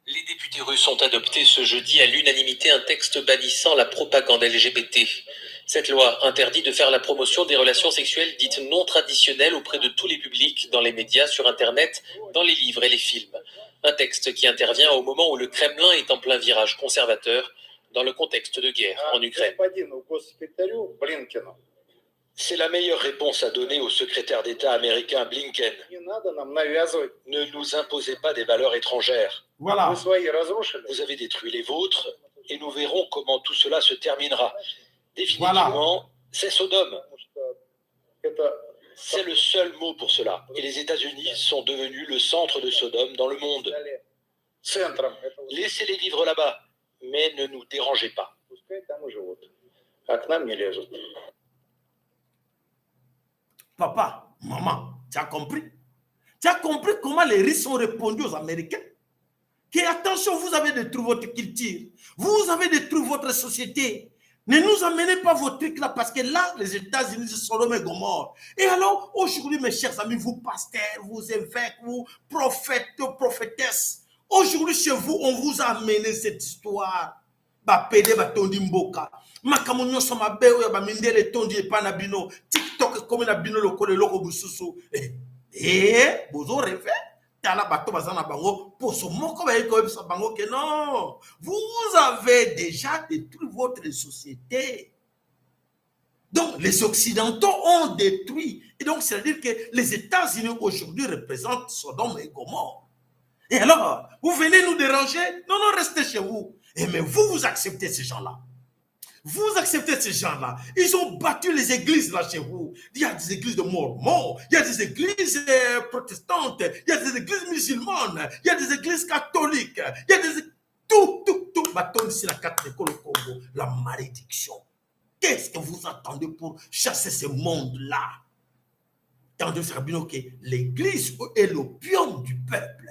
Les députés russes ont adopté ce jeudi à l'unanimité un texte bannissant la propagande LGBT. Cette loi interdit de faire la promotion des relations sexuelles dites non traditionnelles auprès de tous les publics, dans les médias, sur Internet, dans les livres et les films. Un texte qui intervient au moment où le Kremlin est en plein virage conservateur dans le contexte de guerre en Ukraine. C'est la meilleure réponse à donner au secrétaire d'État américain Blinken. Ne nous imposez pas des valeurs étrangères. Voilà. Vous avez détruit les vôtres et nous verrons comment tout cela se terminera. Définitivement, voilà. C'est Sodome. C'est le seul mot pour cela. Et les États-Unis sont devenus le centre de Sodome dans le monde. Laissez les vivre là-bas, mais ne nous dérangez pas. Papa, maman, tu as compris? Tu as compris comment les Russes ont répondu aux Américains? Que attention, vous avez détruit votre culture, vous avez détruit votre société. Ne nous amenez pas vos trucs là, parce que là, les États-Unis sont Sodome et Gomorrhe. Et alors, aujourd'hui, mes chers amis, vous pasteurs, vous évêques, vous prophètes, prophétesses, aujourd'hui, chez vous, on vous a amené cette histoire. Bapede batondi mboka. Makamunyo sama beo ya bamindele tondi epana bino. TikTok comme na bino lokole loko bususu. Bozo rêve. Tala bato bazana bango pour ce moko ba eko ebisa bango que non. Vous avez déjà détruit votre société. Donc les Occidentaux ont détruit. Et donc c'est-à-dire que les États-Unis aujourd'hui représentent Sodome et Gomorrhe. Et alors, vous venez nous déranger? Non, non, restez chez vous. Et mais vous acceptez ces gens-là. Vous acceptez ces gens-là. Ils ont battu les églises là chez vous. Il y a des églises de Mormons, il y a des églises protestantes, il y a des églises musulmanes, il y a des églises catholiques, il y a des... Tout. Bâton ici la carte d'école au Congo. La malédiction. Qu'est-ce que vous attendez pour chasser ce monde-là? Tandis que l'église est l'opium du peuple.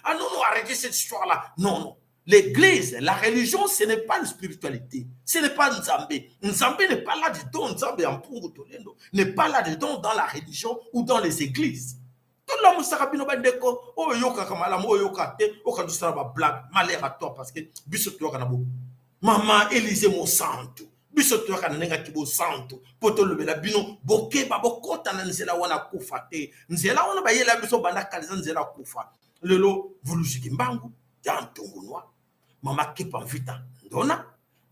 Ah non, arrêtez cette histoire-là. Non. L'église, la religion, ce n'est pas une spiritualité. Ce n'est pas Nzambé. Nzambé n'est pas là-dedans. Nzambé en Pungu Tolendo n'est pas là-dedans dans la religion ou dans les églises. Tout le monde sera bien bandeko. Oh yoka kamala mo yoka te. Oh quand tu seras ma blague, malheur à toi parce que biso toi kanabo. Maman Élisée mon santo. Biso toi kanenga kibo santo. Poto le bela bino boke babo kota na nzela wana kufa te. Nzela wana ba yela biso banda kaliza nzela kufa. Lelo vulushiki mbangu ya ntongo noa. Mama kipa vita ndona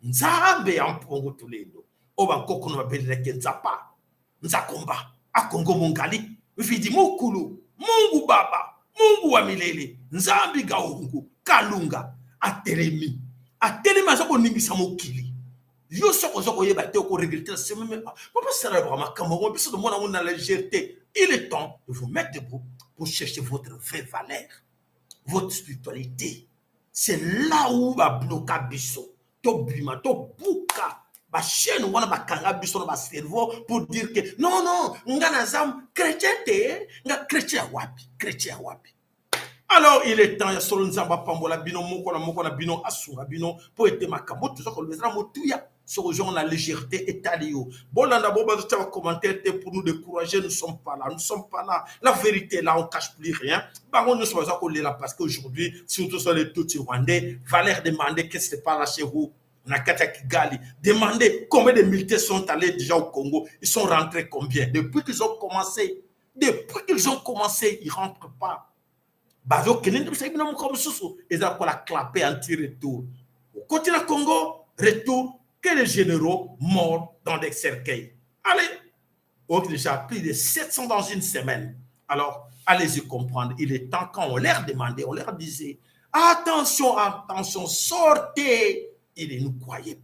nzambe ya mpongo Toledo oba nkoko no babelele ke nzapa nzakomba akongo mongali vidi mukulu Mungu Baba Mungu wa milele nzambi gaungu kalunga atelemi soko ningisa mokili yo soko yeba te ko regretter c'est même papa sera vraiment comme biso de mona na légèreté. Il est temps de vous mettre debout pour chercher votre vraie valeur, votre spiritualité. C'est là où va bloquer biso, to bima, to buka, ba chaîne wana ba kanga biso na ba cerveau pour dire que non, ngana zam chrétien te, nga chrétien wapi. Alors il est temps ya solo nzamba pambola bino moko na bino asunga bino pour être makambo tout ça ko lezra motuya. Ce jour la légèreté est allée. Bolanda boba de commentaire pour nous décourager, nous ne sommes pas là. La vérité là, on ne cache plus rien. Baron ne soit pas là parce qu'aujourd'hui, surtout sur les Tutsis rwandais, Valère demandait qu'est-ce qui se passe là chez vous. Nakata Kigali, demandez combien de militaires sont allés déjà au Congo. Ils sont rentrés combien? Depuis qu'ils ont commencé, ils ne rentrent pas. Bazo Kenen, ils ont la clapé anti-retour. Au continent Congo, retour. Que les généraux morts dans des cercueils. Allez, on a déjà plus de 700 dans une semaine. Alors, allez-y comprendre. Il est temps quand on leur demandait, on leur disait, attention, sortez. Ils ne nous croyaient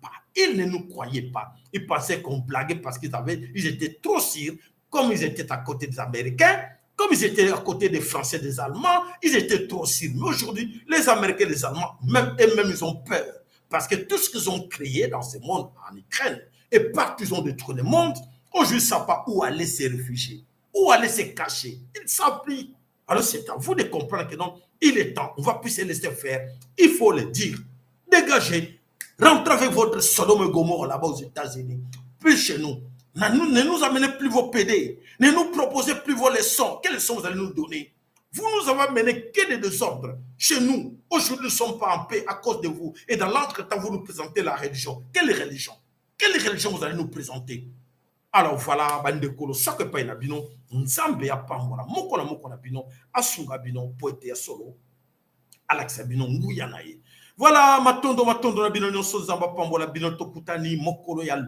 pas. Ils pensaient qu'on blaguait parce qu'ils étaient trop sûrs, comme ils étaient à côté des Américains, comme ils étaient à côté des Français, des Allemands, ils étaient trop sûrs. Mais aujourd'hui, les Américains, les Allemands, même eux-mêmes, ils ont peur. Parce que tout ce qu'ils ont créé dans ce monde en Ukraine, et partout ils ont détruit le monde, aujourd'hui ils ne savent pas où aller se réfugier, où aller se cacher. Ils ne savent plus. Alors c'est à vous de comprendre que non, il est temps, on va plus se laisser faire. Il faut le dire. Dégagez. Rentrez avec votre Sodome et Gomorrhe là-bas aux États-Unis. Plus chez nous. Ne nous amenez plus vos PD. Ne nous proposez plus vos leçons. Quelles leçons vous allez nous donner? Vous nous avez amené que des désordres. Chez nous, aujourd'hui, nous ne sommes pas en paix à cause de vous. Et dans l'entretemps, vous nous présentez la religion. Quelle religion? Quelle religion vous allez nous présenter? Alors voilà, bandekolo, ça que pas inabino, nzambe ya pambola, mokola mokola bino, asunga bino, poete ya solo, Alexa bino, nguya na ye. Voilà, matondo na bino, nyonso zamba pambola bino, tokutani, mokolo ya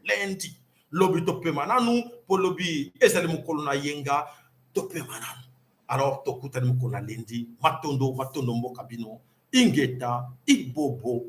lendi, lobi tope mananu, po lobi, ezali mokolo na yenga, tope mananu. Alors, tokutani mokolo na lendi, matondo mboka bino, ingeta, ibobo.